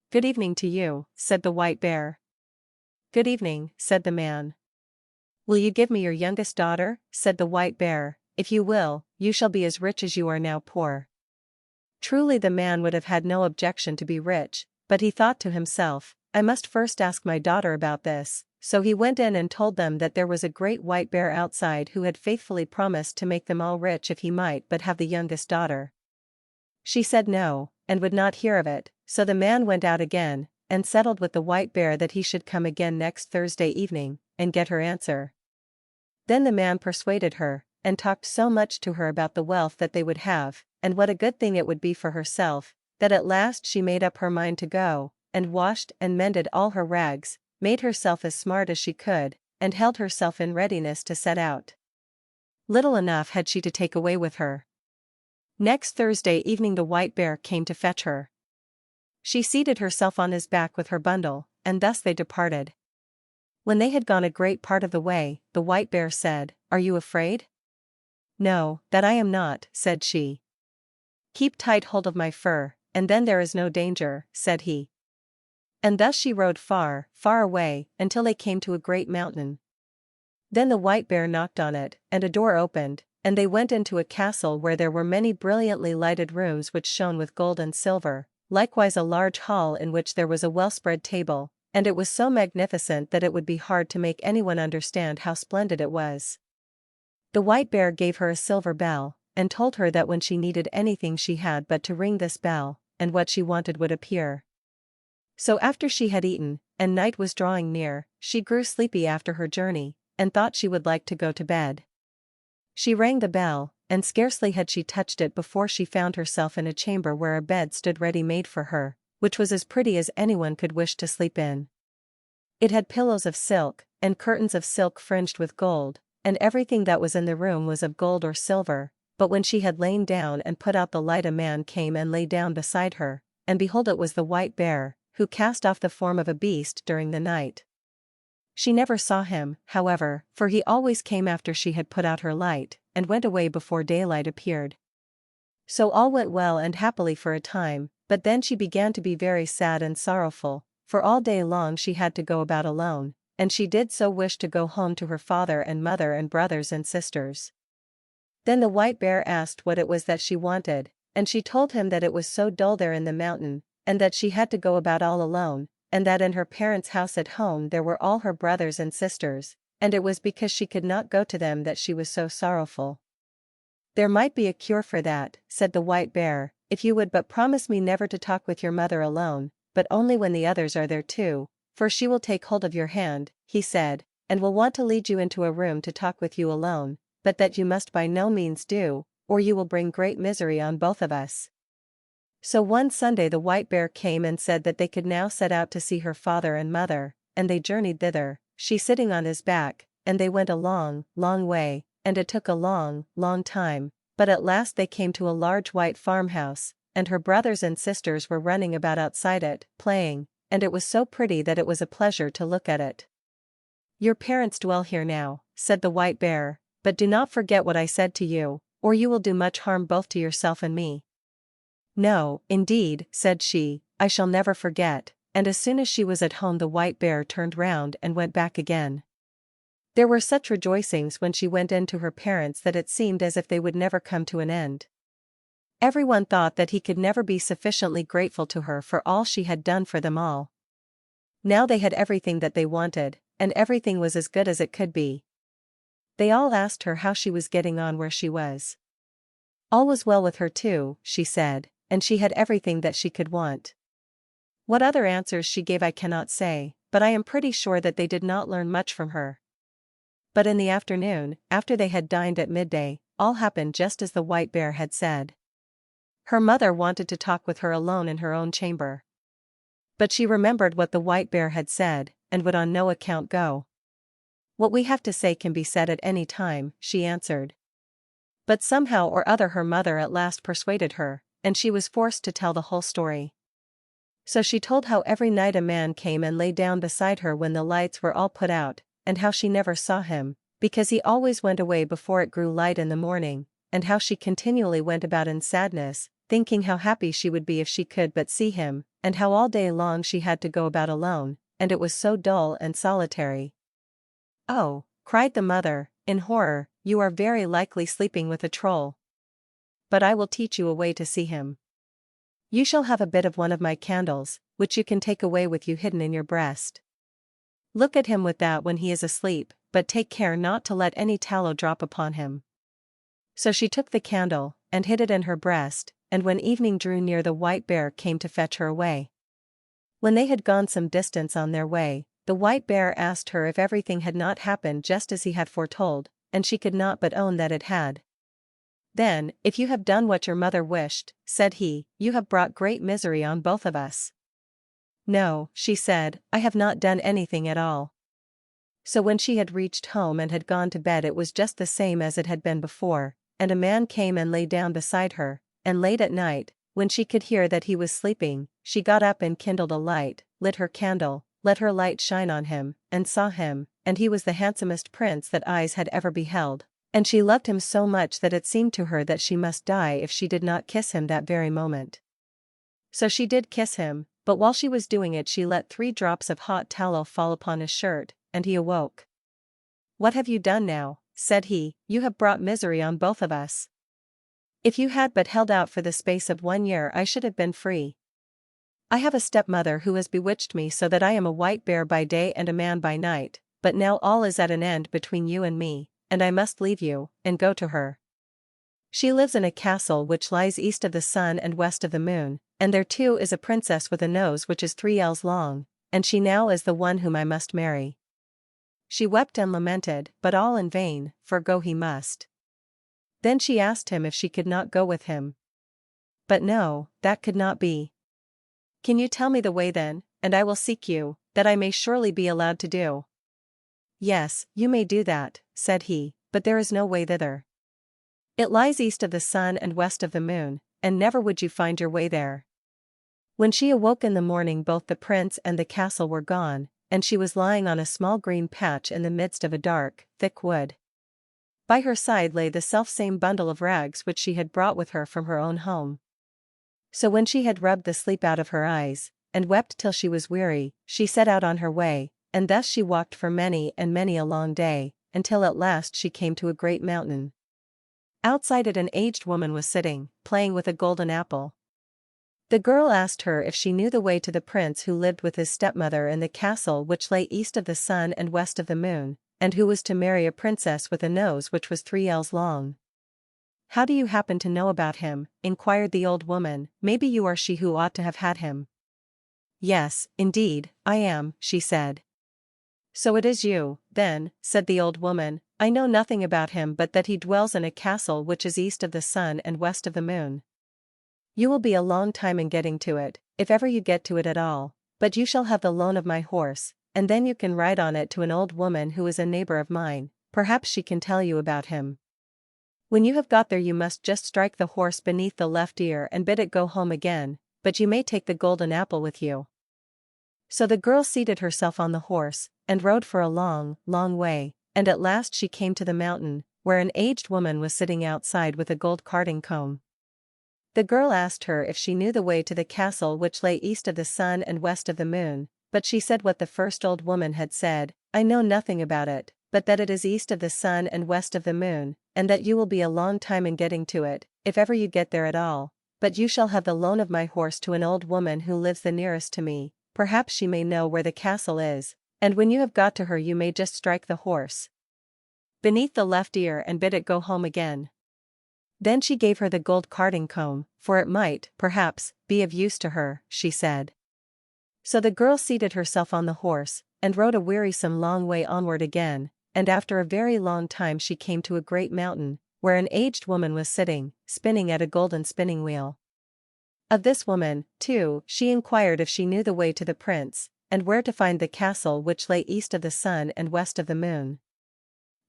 "Good evening to you," said the white bear. "Good evening," said the man. "Will you give me your youngest daughter?" said the white bear. "If you will, you shall be as rich as you are now poor." Truly the man would have had no objection to be rich, but he thought to himself, "I must first ask my daughter about this." So he went in and told them that there was a great white bear outside who had faithfully promised to make them all rich if he might but have the youngest daughter. She said no, and would not hear of it, so the man went out again, and settled with the white bear that he should come again next Thursday evening, and get her answer. Then the man persuaded her, and talked so much to her about the wealth that they would have, and what a good thing it would be for herself, that at last she made up her mind to go, and washed and mended all her rags, made herself as smart as she could, and held herself in readiness to set out. Little enough had she to take away with her. Next Thursday evening the white bear came to fetch her. She seated herself on his back with her bundle, and thus they departed. When they had gone a great part of the way, the white bear said, "Are you afraid?" "No, that I am not," said she. "Keep tight hold of my fur, and then there is no danger," said he. And thus she rode far, far away, until they came to a great mountain. Then the white bear knocked on it, and a door opened, and they went into a castle where there were many brilliantly lighted rooms which shone with gold and silver, likewise a large hall in which there was a well-spread table, and it was so magnificent that it would be hard to make anyone understand how splendid it was. The white bear gave her a silver bell, and told her that when she needed anything she had but to ring this bell, and what she wanted would appear. So after she had eaten, and night was drawing near, she grew sleepy after her journey, and thought she would like to go to bed. She rang the bell, and scarcely had she touched it before she found herself in a chamber where a bed stood ready made for her, which was as pretty as anyone could wish to sleep in. It had pillows of silk, and curtains of silk fringed with gold, and everything that was in the room was of gold or silver, but when she had lain down and put out the light a man came and lay down beside her, and behold it was the white bear, who cast off the form of a beast during the night. She never saw him, however, for he always came after she had put out her light, and went away before daylight appeared. So all went well and happily for a time, but then she began to be very sad and sorrowful, for all day long she had to go about alone, and she did so wish to go home to her father and mother and brothers and sisters. Then the white bear asked what it was that she wanted, and she told him that it was so dull there in the mountain, and that she had to go about all alone, and that in her parents' house at home there were all her brothers and sisters, and it was because she could not go to them that she was so sorrowful. "There might be a cure for that," said the white bear, "if you would but promise me never to talk with your mother alone, but only when the others are there too, for she will take hold of your hand," he said, "and will want to lead you into a room to talk with you alone, but that you must by no means do, or you will bring great misery on both of us." So one Sunday the white bear came and said that they could now set out to see her father and mother, and they journeyed thither, she sitting on his back, and they went a long, long way, and it took a long, long time, but at last they came to a large white farmhouse, and her brothers and sisters were running about outside it, playing, and it was so pretty that it was a pleasure to look at it. "Your parents dwell here now," said the white bear, "but do not forget what I said to you, or you will do much harm both to yourself and me." "No, indeed," said she, "I shall never forget," and as soon as she was at home the white bear turned round and went back again. There were such rejoicings when she went in to her parents that it seemed as if they would never come to an end. Everyone thought that he could never be sufficiently grateful to her for all she had done for them all. Now they had everything that they wanted, and everything was as good as it could be. They all asked her how she was getting on where she was. All was well with her too, she said, and she had everything that she could want. What other answers she gave I cannot say, but I am pretty sure that they did not learn much from her. But in the afternoon, after they had dined at midday, all happened just as the white bear had said. Her mother wanted to talk with her alone in her own chamber. But she remembered what the white bear had said, and would on no account go. "What we have to say can be said at any time," she answered. But somehow or other her mother at last persuaded her, and she was forced to tell the whole story. So she told how every night a man came and lay down beside her when the lights were all put out, and how she never saw him, because he always went away before it grew light in the morning, and how she continually went about in sadness, thinking how happy she would be if she could but see him, and how all day long she had to go about alone, and it was so dull and solitary. "Oh," cried the mother, in horror, "you are very likely sleeping with a troll. But I will teach you a way to see him. You shall have a bit of one of my candles, which you can take away with you hidden in your breast. Look at him with that when he is asleep, but take care not to let any tallow drop upon him." So she took the candle, and hid it in her breast, and when evening drew near the white bear came to fetch her away. When they had gone some distance on their way, the white bear asked her if everything had not happened just as he had foretold, and she could not but own that it had. "Then, if you have done what your mother wished," said he, "you have brought great misery on both of us." "No," she said, "I have not done anything at all." So when she had reached home and had gone to bed it was just the same as it had been before, and a man came and lay down beside her, and late at night, when she could hear that he was sleeping, she got up and kindled a light, lit her candle, let her light shine on him, and saw him, and he was the handsomest prince that eyes had ever beheld, and she loved him so much that it seemed to her that she must die if she did not kiss him that very moment. So she did kiss him, but while she was doing it she let 3 drops of hot tallow fall upon his shirt, and he awoke. "What have you done now?" said he, "you have brought misery on both of us. If you had but held out for the space of 1 year I should have been free. I have a stepmother who has bewitched me so that I am a white bear by day and a man by night, but now all is at an end between you and me, and I must leave you, and go to her. She lives in a castle which lies east of the sun and west of the moon, and there too is a princess with a nose which is 3 ells long, and she now is the one whom I must marry." She wept and lamented, but all in vain, for go he must. Then she asked him if she could not go with him. But no, that could not be. "Can you tell me the way then, and I will seek you, that I may surely be allowed to do." "Yes, you may do that," said he, "but there is no way thither. It lies east of the sun and west of the moon, and never would you find your way there." When she awoke in the morning both the prince and the castle were gone, and she was lying on a small green patch in the midst of a dark, thick wood. By her side lay the selfsame bundle of rags which she had brought with her from her own home. So when she had rubbed the sleep out of her eyes, and wept till she was weary, she set out on her way, and thus she walked for many and many a long day, until at last she came to a great mountain. Outside it an aged woman was sitting, playing with a golden apple. The girl asked her if she knew the way to the prince who lived with his stepmother in the castle which lay east of the sun and west of the moon, and who was to marry a princess with a nose which was 3 ells long. "How do you happen to know about him?" inquired the old woman. "Maybe you are she who ought to have had him." "Yes, indeed, I am," she said. "So it is you, then," said the old woman. "I know nothing about him but that he dwells in a castle which is east of the sun and west of the moon. You will be a long time in getting to it, if ever you get to it at all, but you shall have the loan of my horse, and then you can ride on it to an old woman who is a neighbor of mine, perhaps she can tell you about him. When you have got there you must just strike the horse beneath the left ear and bid it go home again, but you may take the golden apple with you." So the girl seated herself on the horse, and rode for a long, long way, and at last she came to the mountain, where an aged woman was sitting outside with a gold carding comb. The girl asked her if she knew the way to the castle which lay east of the sun and west of the moon, but she said what the first old woman had said, "I know nothing about it, but that it is east of the sun and west of the moon, and that you will be a long time in getting to it, if ever you get there at all, but you shall have the loan of my horse to an old woman who lives the nearest to me, perhaps she may know where the castle is, and when you have got to her you may just strike the horse beneath the left ear and bid it go home again." Then she gave her the gold carding comb, for it might, perhaps, be of use to her, she said. So the girl seated herself on the horse, and rode a wearisome long way onward again, and after a very long time she came to a great mountain, where an aged woman was sitting, spinning at a golden spinning wheel. Of this woman, too, she inquired if she knew the way to the prince, and where to find the castle which lay east of the sun and west of the moon.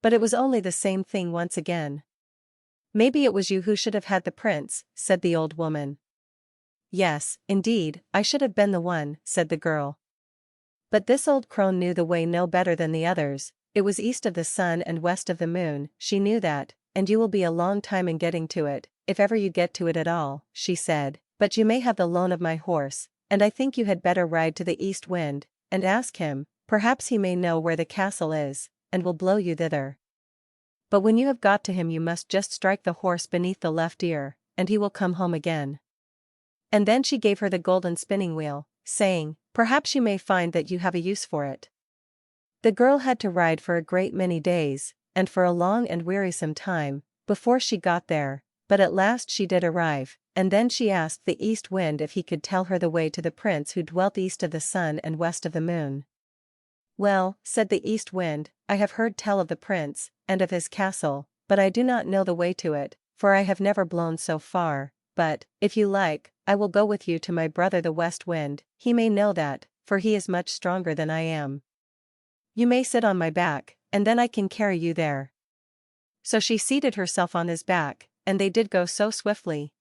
But it was only the same thing once again. "Maybe it was you who should have had the prince," said the old woman. "Yes, indeed, I should have been the one," said the girl. But this old crone knew the way no better than the others. It was east of the sun and west of the moon, she knew that, and you will be a long time in getting to it, if ever you get to it at all," she said, "but you may have the loan of my horse, and I think you had better ride to the east wind, and ask him, perhaps he may know where the castle is, and will blow you thither. But when you have got to him you must just strike the horse beneath the left ear, and he will come home again." And then she gave her the golden spinning wheel, saying, "Perhaps you may find that you have a use for it." The girl had to ride for a great many days, and for a long and wearisome time, before she got there, but at last she did arrive, and then she asked the east wind if he could tell her the way to the prince who dwelt east of the sun and west of the moon. "Well," said the east wind, "I have heard tell of the prince, and of his castle, but I do not know the way to it, for I have never blown so far, but, if you like, I will go with you to my brother the west wind, he may know that, for he is much stronger than I am. You may sit on my back, and then I can carry you there." So she seated herself on his back, and they did go so swiftly.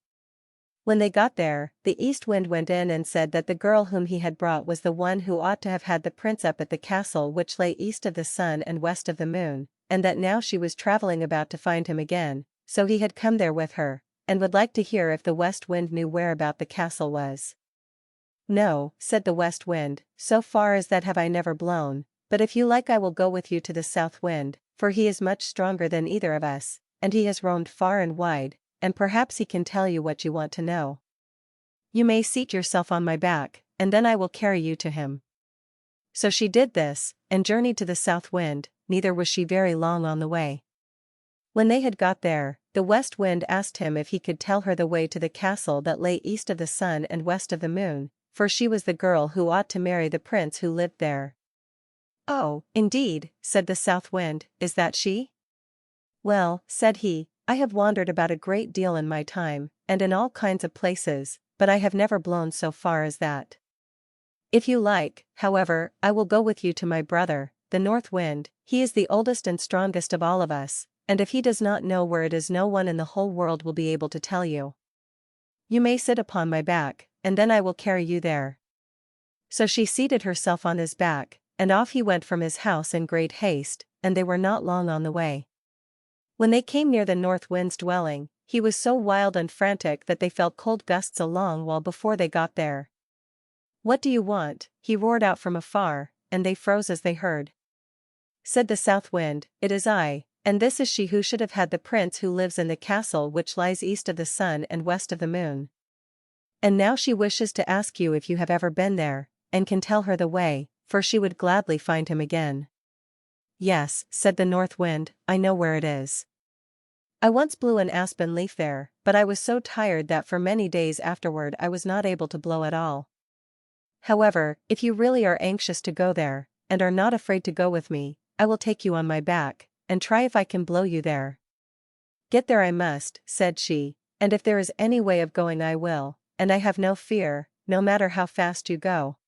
When they got there, the east wind went in and said that the girl whom he had brought was the one who ought to have had the prince up at the castle which lay east of the sun and west of the moon, and that now she was traveling about to find him again, so he had come there with her, and would like to hear if the west wind knew whereabout the castle was. "No," said the west wind, "so far as that have I never blown, but if you like I will go with you to the south wind, for he is much stronger than either of us, and he has roamed far and wide, and perhaps he can tell you what you want to know. You may seat yourself on my back, and then I will carry you to him." So she did this, and journeyed to the south wind, neither was she very long on the way. When they had got there, the west wind asked him if he could tell her the way to the castle that lay east of the sun and west of the moon, for she was the girl who ought to marry the prince who lived there. "Oh, indeed," said the south wind, "is that she?" "Well," said he, "I have wandered about a great deal in my time, and in all kinds of places, but I have never blown so far as that. If you like, however, I will go with you to my brother, the north wind, he is the oldest and strongest of all of us, and if he does not know where it is no one in the whole world will be able to tell you. You may sit upon my back, and then I will carry you there." So she seated herself on his back, and off he went from his house in great haste, and they were not long on the way. When they came near the north wind's dwelling, he was so wild and frantic that they felt cold gusts a long while before they got there. "What do you want?" he roared out from afar, and they froze as they heard. Said the south wind, "It is I, and this is she who should have had the prince who lives in the castle which lies east of the sun and west of the moon. And now she wishes to ask you if you have ever been there, and can tell her the way, for she would gladly find him again." "Yes," said the north wind, "I know where it is. I once blew an aspen leaf there, but I was so tired that for many days afterward I was not able to blow at all. However, if you really are anxious to go there, and are not afraid to go with me, I will take you on my back, and try if I can blow you there." "Get there I must," said she, "and if there is any way of going I will, and I have no fear, no matter how fast you go."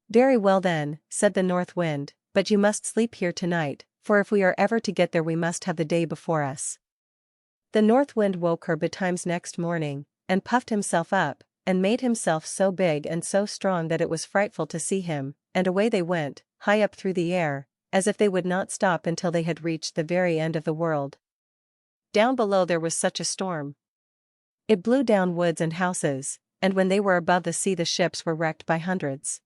"Very well then," said the north wind, "but you must sleep here tonight, for if we are ever to get there we must have the day before us." The north wind woke her betimes next morning, and puffed himself up, and made himself so big and so strong that it was frightful to see him, and away they went, high up through the air, as if they would not stop until they had reached the very end of the world. Down below there was such a storm. It blew down woods and houses, and when they were above the sea the ships were wrecked by hundreds.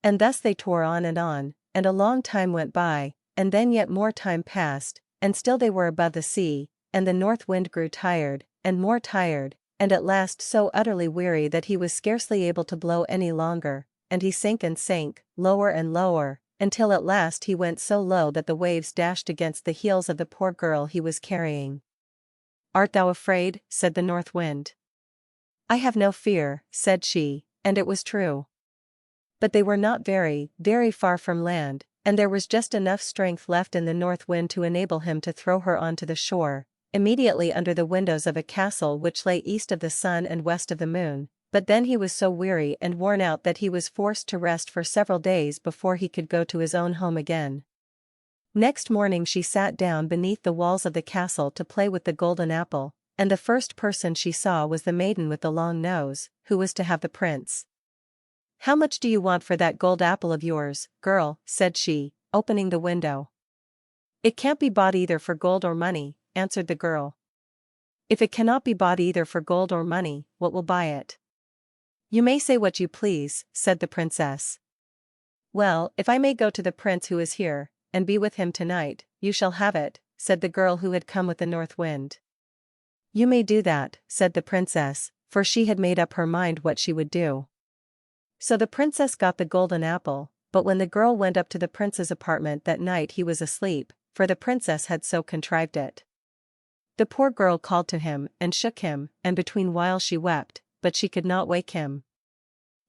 And thus they tore on, and a long time went by, and then yet more time passed, and still they were above the sea, and the north wind grew tired, and more tired, and at last so utterly weary that he was scarcely able to blow any longer, and he sank and sank, lower and lower, until at last he went so low that the waves dashed against the heels of the poor girl he was carrying. "Art thou afraid?" said the north wind. "I have no fear," said she, and it was true. But they were not very, very far from land, and there was just enough strength left in the north wind to enable him to throw her onto the shore, immediately under the windows of a castle which lay east of the sun and west of the moon, but then he was so weary and worn out that he was forced to rest for several days before he could go to his own home again. Next morning she sat down beneath the walls of the castle to play with the golden apple, and the first person she saw was the maiden with the long nose, who was to have the prince. "How much do you want for that gold apple of yours, girl?" said she, opening the window. "It can't be bought either for gold or money," answered the girl. "If it cannot be bought either for gold or money, what will buy it?" "You may say what you please," said the princess. "Well, if I may go to the prince who is here, and be with him tonight, you shall have it," said the girl who had come with the north wind. "You may do that," said the princess, for she had made up her mind what she would do. So the princess got the golden apple, but when the girl went up to the prince's apartment that night he was asleep, for the princess had so contrived it. The poor girl called to him and shook him, and between whiles she wept, but she could not wake him.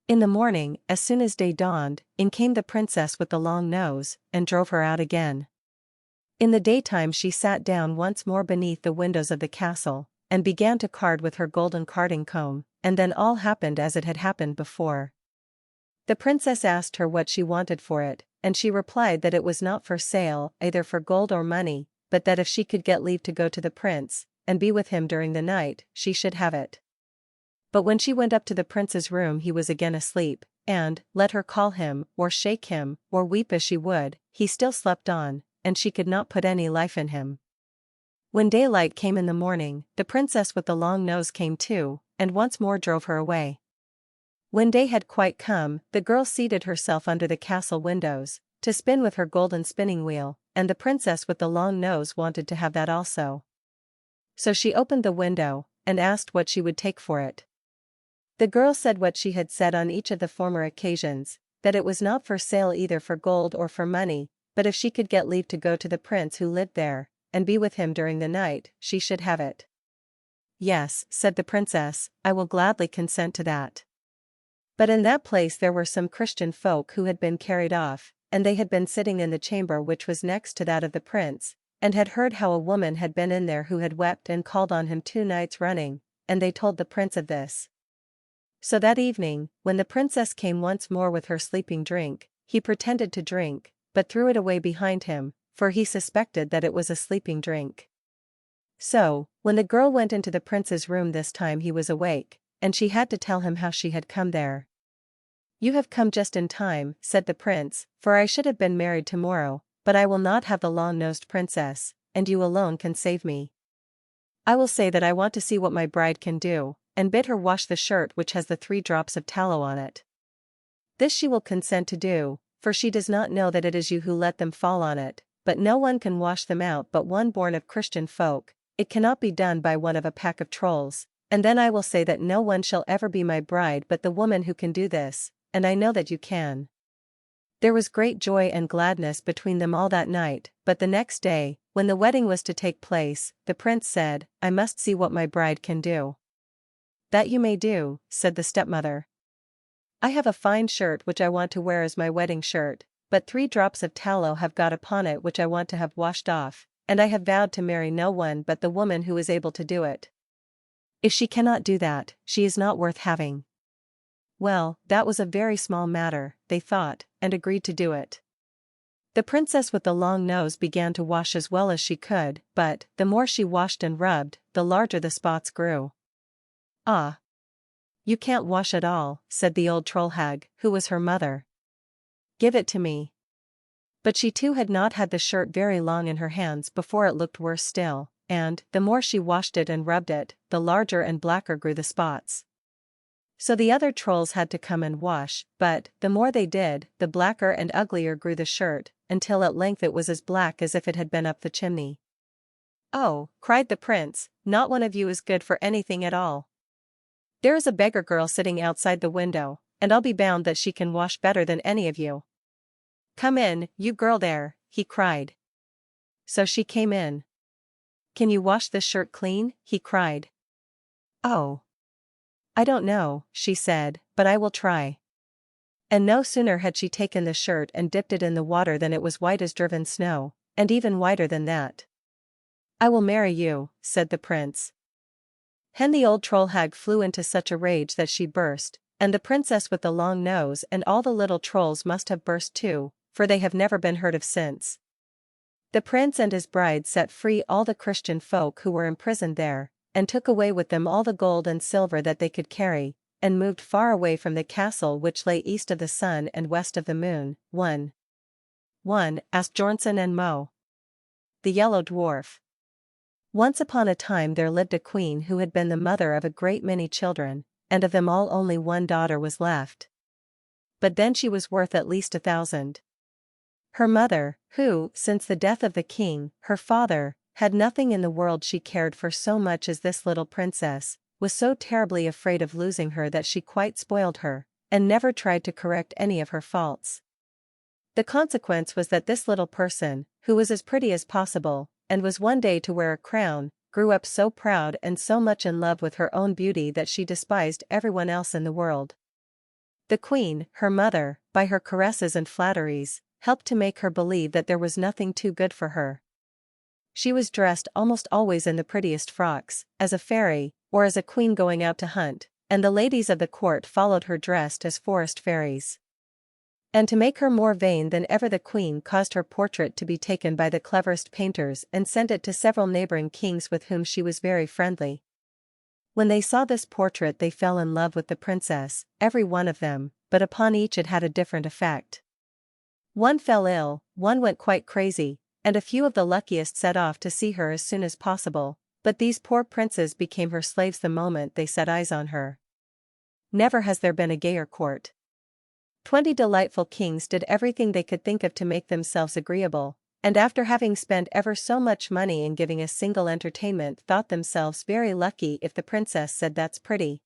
In the morning, as soon as day dawned, in came the princess with the long nose, and drove her out again. In the daytime she sat down once more beneath the windows of the castle, and began to card with her golden carding comb, and then all happened as it had happened before. The princess asked her what she wanted for it, and she replied that it was not for sale either for gold or money, but that if she could get leave to go to the prince, and be with him during the night, she should have it. But when she went up to the prince's room he was again asleep, and, let her call him, or shake him, or weep as she would, he still slept on, and she could not put any life in him. When daylight came in the morning, the princess with the long nose came too, and once more drove her away. When day had quite come, the girl seated herself under the castle windows, to spin with her golden spinning wheel, and the princess with the long nose wanted to have that also. So she opened the window, and asked what she would take for it. The girl said what she had said on each of the former occasions, that it was not for sale either for gold or for money, but if she could get leave to go to the prince who lived there, and be with him during the night, she should have it. "Yes," said the princess, "I will gladly consent to that." But in that place there were some Christian folk who had been carried off, and they had been sitting in the chamber which was next to that of the prince, and had heard how a woman had been in there who had wept and called on him 2 nights running, and they told the prince of this. So that evening, when the princess came once more with her sleeping drink, he pretended to drink, but threw it away behind him, for he suspected that it was a sleeping drink. So, when the girl went into the prince's room this time he was awake, and she had to tell him how she had come there. "You have come just in time," said the prince, "for I should have been married tomorrow, but I will not have the long-nosed princess, and you alone can save me. I will say that I want to see what my bride can do, and bid her wash the shirt which has the 3 drops of tallow on it. This she will consent to do, for she does not know that it is you who let them fall on it, but no one can wash them out but one born of Christian folk, it cannot be done by one of a pack of trolls, and then I will say that no one shall ever be my bride but the woman who can do this, and I know that you can." There was great joy and gladness between them all that night, but the next day, when the wedding was to take place, the prince said, "I must see what my bride can do." "That you may do," said the stepmother. "I have a fine shirt which I want to wear as my wedding shirt, but 3 drops of tallow have got upon it which I want to have washed off, and I have vowed to marry no one but the woman who is able to do it. If she cannot do that, she is not worth having." Well, that was a very small matter, they thought, and agreed to do it. The princess with the long nose began to wash as well as she could, but, the more she washed and rubbed, the larger the spots grew. "Ah! You can't wash at all," said the old troll hag, who was her mother. "Give it to me." But she too had not had the shirt very long in her hands before it looked worse still, and, the more she washed it and rubbed it, the larger and blacker grew the spots. So the other trolls had to come and wash, but, the more they did, the blacker and uglier grew the shirt, until at length it was as black as if it had been up the chimney. "Oh," cried the prince, "not one of you is good for anything at all. There is a beggar girl sitting outside the window, and I'll be bound that she can wash better than any of you. Come in, you girl there," he cried. So she came in. "Can you wash this shirt clean?" he cried. "Oh, I don't know," she said, "but I will try." And no sooner had she taken the shirt and dipped it in the water than it was white as driven snow, and even whiter than that. "I will marry you," said the prince. Then the old troll hag flew into such a rage that she burst, and the princess with the long nose and all the little trolls must have burst too, for they have never been heard of since. The prince and his bride set free all the Christian folk who were imprisoned there, and took away with them all the gold and silver that they could carry, and moved far away from the castle which lay east of the sun and west of the moon. 1. Asked Bjornson and Mo. The Yellow Dwarf. Once upon a time there lived a queen who had been the mother of a great many children, and of them all only one daughter was left. But then she was worth at least 1,000. Her mother, who, since the death of the king, her father, had nothing in the world she cared for so much as this little princess, was so terribly afraid of losing her that she quite spoiled her, and never tried to correct any of her faults. The consequence was that this little person, who was as pretty as possible, and was one day to wear a crown, grew up so proud and so much in love with her own beauty that she despised everyone else in the world. The queen, her mother, by her caresses and flatteries, helped to make her believe that there was nothing too good for her. She was dressed almost always in the prettiest frocks, as a fairy, or as a queen going out to hunt, and the ladies of the court followed her dressed as forest fairies. And to make her more vain than ever, the queen caused her portrait to be taken by the cleverest painters and sent it to several neighboring kings with whom she was very friendly. When they saw this portrait they fell in love with the princess, every one of them, but upon each it had a different effect. One fell ill, one went quite crazy, and a few of the luckiest set off to see her as soon as possible, but these poor princes became her slaves the moment they set eyes on her. Never has there been a gayer court. 20 delightful kings did everything they could think of to make themselves agreeable, and after having spent ever so much money in giving a single entertainment thought themselves very lucky if the princess said "That's pretty."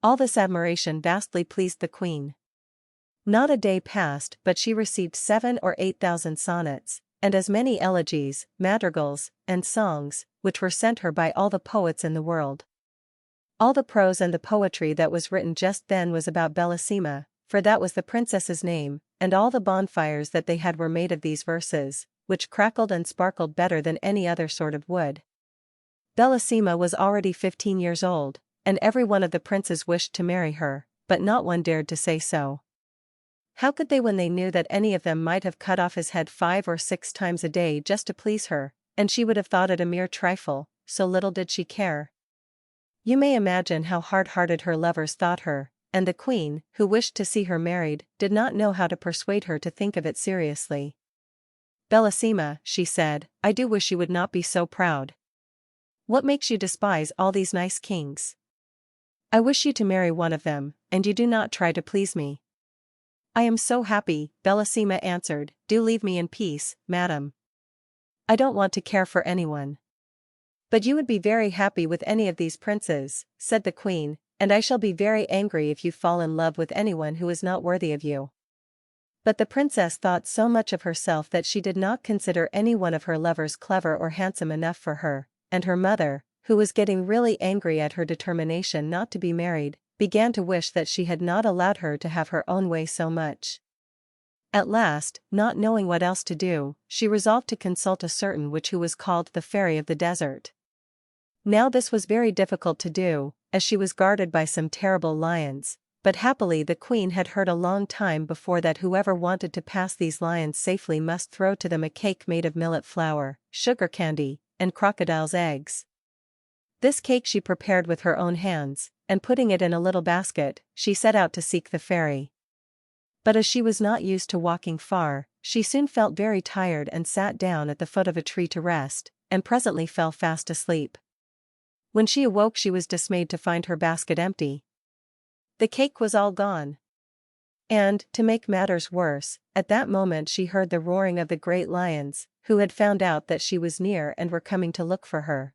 All this admiration vastly pleased the queen. Not a day passed but she received 7,000 or 8,000 sonnets, and as many elegies, madrigals, and songs, which were sent her by all the poets in the world. All the prose and the poetry that was written just then was about Bellissima, for that was the princess's name, and all the bonfires that they had were made of these verses, which crackled and sparkled better than any other sort of wood. Bellissima was already 15 years old, and every one of the princes wished to marry her, but not one dared to say so. How could they when they knew that any of them might have cut off his head 5 or 6 times a day just to please her, and she would have thought it a mere trifle, so little did she care. You may imagine how hard-hearted her lovers thought her, and the queen, who wished to see her married, did not know how to persuade her to think of it seriously. "Bellissima," she said, "I do wish you would not be so proud. What makes you despise all these nice kings? I wish you to marry one of them, and you do not try to please me." "I am so happy," Bellissima answered, "do leave me in peace, madam. I don't want to care for anyone." "But you would be very happy with any of these princes," said the queen, "and I shall be very angry if you fall in love with anyone who is not worthy of you." But the princess thought so much of herself that she did not consider any one of her lovers clever or handsome enough for her, and her mother, who was getting really angry at her determination not to be married, began to wish that she had not allowed her to have her own way so much. At last, not knowing what else to do, she resolved to consult a certain witch who was called the Fairy of the Desert. Now this was very difficult to do, as she was guarded by some terrible lions, but happily the queen had heard a long time before that whoever wanted to pass these lions safely must throw to them a cake made of millet flour, sugar candy, and crocodile's eggs. This cake she prepared with her own hands, and putting it in a little basket, she set out to seek the fairy. But as she was not used to walking far, she soon felt very tired and sat down at the foot of a tree to rest, and presently fell fast asleep. When she awoke she was dismayed to find her basket empty. The cake was all gone. And, to make matters worse, at that moment she heard the roaring of the great lions, who had found out that she was near and were coming to look for her.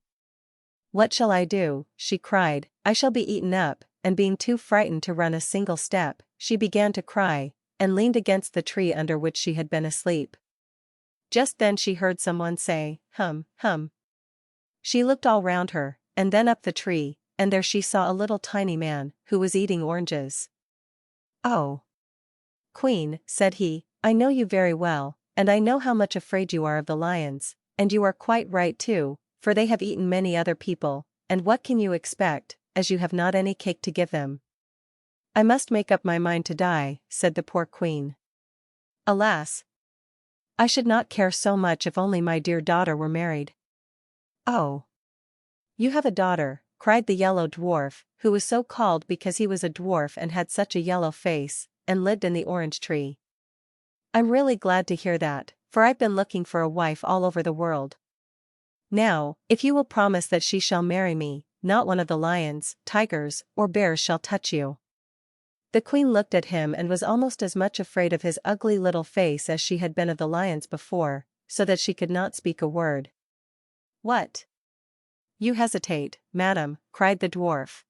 "What shall I do?" she cried, "I shall be eaten up," and being too frightened to run a single step, she began to cry, and leaned against the tree under which she had been asleep. Just then she heard someone say, "Hum, hum." She looked all round her, and then up the tree, and there she saw a little tiny man, who was eating oranges. "Oh, Queen," said he, "I know you very well, and I know how much afraid you are of the lions, and you are quite right too, for they have eaten many other people, and what can you expect, as you have not any cake to give them?" "I must make up my mind to die," said the poor queen. "Alas! I should not care so much if only my dear daughter were married." "Oh, you have a daughter," cried the yellow dwarf, who was so called because he was a dwarf and had such a yellow face, and lived in the orange tree. "I'm really glad to hear that, for I've been looking for a wife all over the world." Now, if you will promise that she shall marry me, not one of the lions, tigers, or bears shall touch you." The queen looked at him and was almost as much afraid of his ugly little face as she had been of the lions before, so that she could not speak a word. "What? You hesitate, madam," cried the dwarf.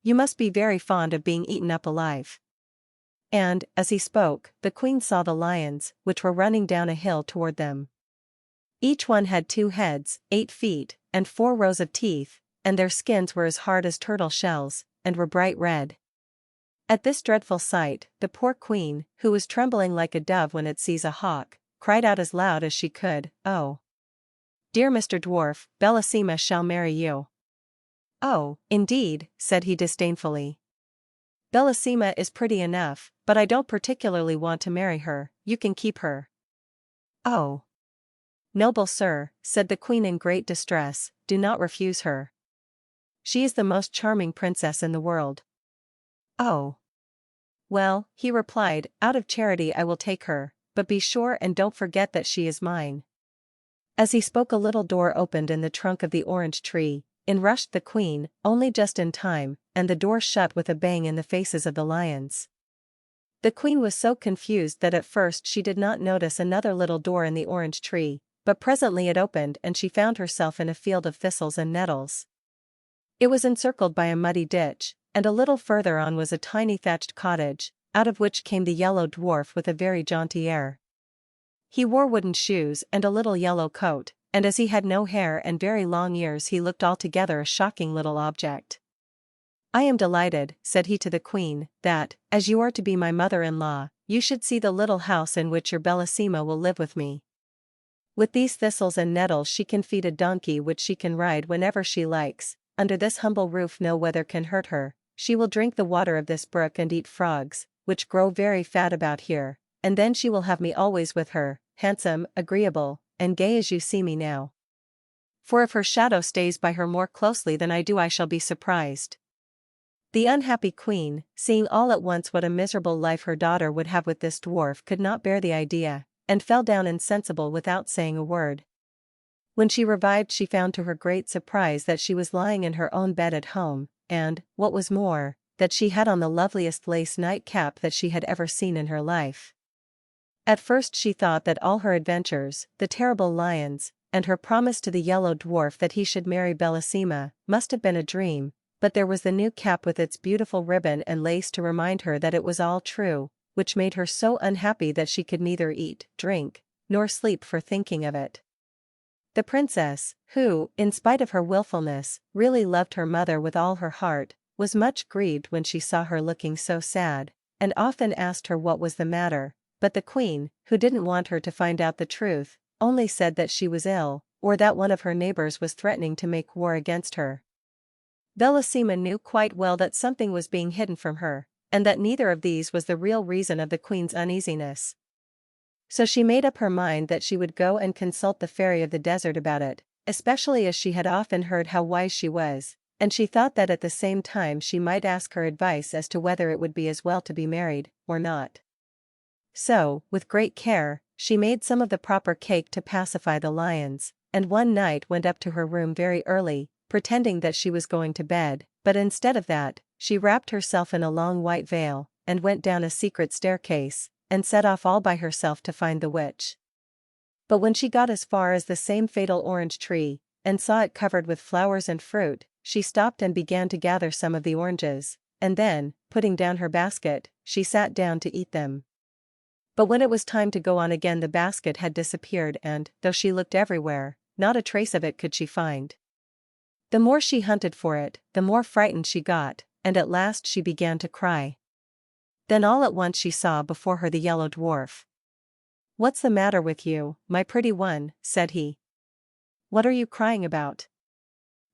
"You must be very fond of being eaten up alive." And, as he spoke, the queen saw the lions, which were running down a hill toward them. Each one had 2 heads, 8 feet, and 4 rows of teeth, and their skins were as hard as turtle shells, and were bright red. At this dreadful sight, the poor queen, who was trembling like a dove when it sees a hawk, cried out as loud as she could, "Oh, dear Mr. Dwarf, Bellissima shall marry you." "Oh, indeed," said he disdainfully. "Bellissima is pretty enough, but I don't particularly want to marry her. You can keep her." "Oh, noble sir," said the queen in great distress, "do not refuse her. She is the most charming princess in the world." "Oh. Well," he replied, "out of charity I will take her, but be sure and don't forget that she is mine." As he spoke a little door opened in the trunk of the orange tree, in rushed the queen, only just in time, and the door shut with a bang in the faces of the lions. The queen was so confused that at first she did not notice another little door in the orange tree, but presently it opened and she found herself in a field of thistles and nettles. It was encircled by a muddy ditch, and a little further on was a tiny thatched cottage, out of which came the yellow dwarf with a very jaunty air. He wore wooden shoes and a little yellow coat, and as he had no hair and very long ears he looked altogether a shocking little object. "I am delighted," said he to the queen, "that, as you are to be my mother-in-law, you should see the little house in which your Bellissima will live with me. With these thistles and nettles she can feed a donkey which she can ride whenever she likes, under this humble roof no weather can hurt her, she will drink the water of this brook and eat frogs, which grow very fat about here, and then she will have me always with her, handsome, agreeable, and gay as you see me now. For if her shadow stays by her more closely than I do I shall be surprised." The unhappy queen, seeing all at once what a miserable life her daughter would have with this dwarf, could not bear the idea, and fell down insensible without saying a word. When she revived she found to her great surprise that she was lying in her own bed at home, and, what was more, that she had on the loveliest lace nightcap that she had ever seen in her life. At first she thought that all her adventures, the terrible lions, and her promise to the yellow dwarf that he should marry Bellissima, must have been a dream, but there was the new cap with its beautiful ribbon and lace to remind her that it was all true, which made her so unhappy that she could neither eat, drink, nor sleep for thinking of it. The princess, who, in spite of her wilfulness, really loved her mother with all her heart, was much grieved when she saw her looking so sad, and often asked her what was the matter, but the queen, who didn't want her to find out the truth, only said that she was ill, or that one of her neighbors was threatening to make war against her. Bellissima knew quite well that something was being hidden from her, and that neither of these was the real reason of the queen's uneasiness. So she made up her mind that she would go and consult the fairy of the desert about it, especially as she had often heard how wise she was, and she thought that at the same time she might ask her advice as to whether it would be as well to be married, or not. So, with great care, she made some of the proper cake to pacify the lions, and one night went up to her room very early, pretending that she was going to bed, but instead of that, she wrapped herself in a long white veil, and went down a secret staircase, and set off all by herself to find the witch. But when she got as far as the same fatal orange tree, and saw it covered with flowers and fruit, she stopped and began to gather some of the oranges, and then, putting down her basket, she sat down to eat them. But when it was time to go on again the basket had disappeared and, though she looked everywhere, not a trace of it could she find. The more she hunted for it, the more frightened she got, and at last she began to cry. Then all at once she saw before her the yellow dwarf. "What's the matter with you, my pretty one?" said he. "What are you crying about?"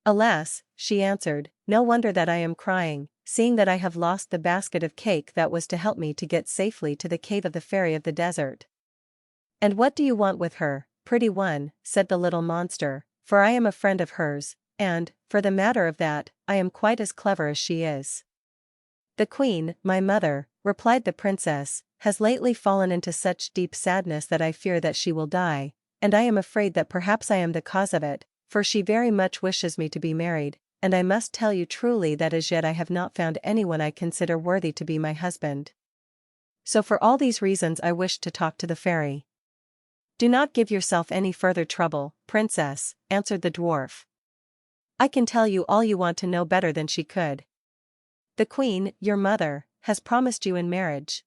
"Alas," she answered, "no wonder that I am crying, seeing that I have lost the basket of cake that was to help me to get safely to the cave of the fairy of the desert." "And what do you want with her, pretty one?" said the little monster, "for I am a friend of hers, and, for the matter of that, I am quite as clever as she is." "The queen, my mother," replied the princess, "has lately fallen into such deep sadness that I fear that she will die, and I am afraid that perhaps I am the cause of it, for she very much wishes me to be married, and I must tell you truly that as yet I have not found anyone I consider worthy to be my husband. So for all these reasons I wished to talk to the fairy." "Do not give yourself any further trouble, princess," answered the dwarf. "I can tell you all you want to know better than she could. The queen, your mother, has promised you in marriage."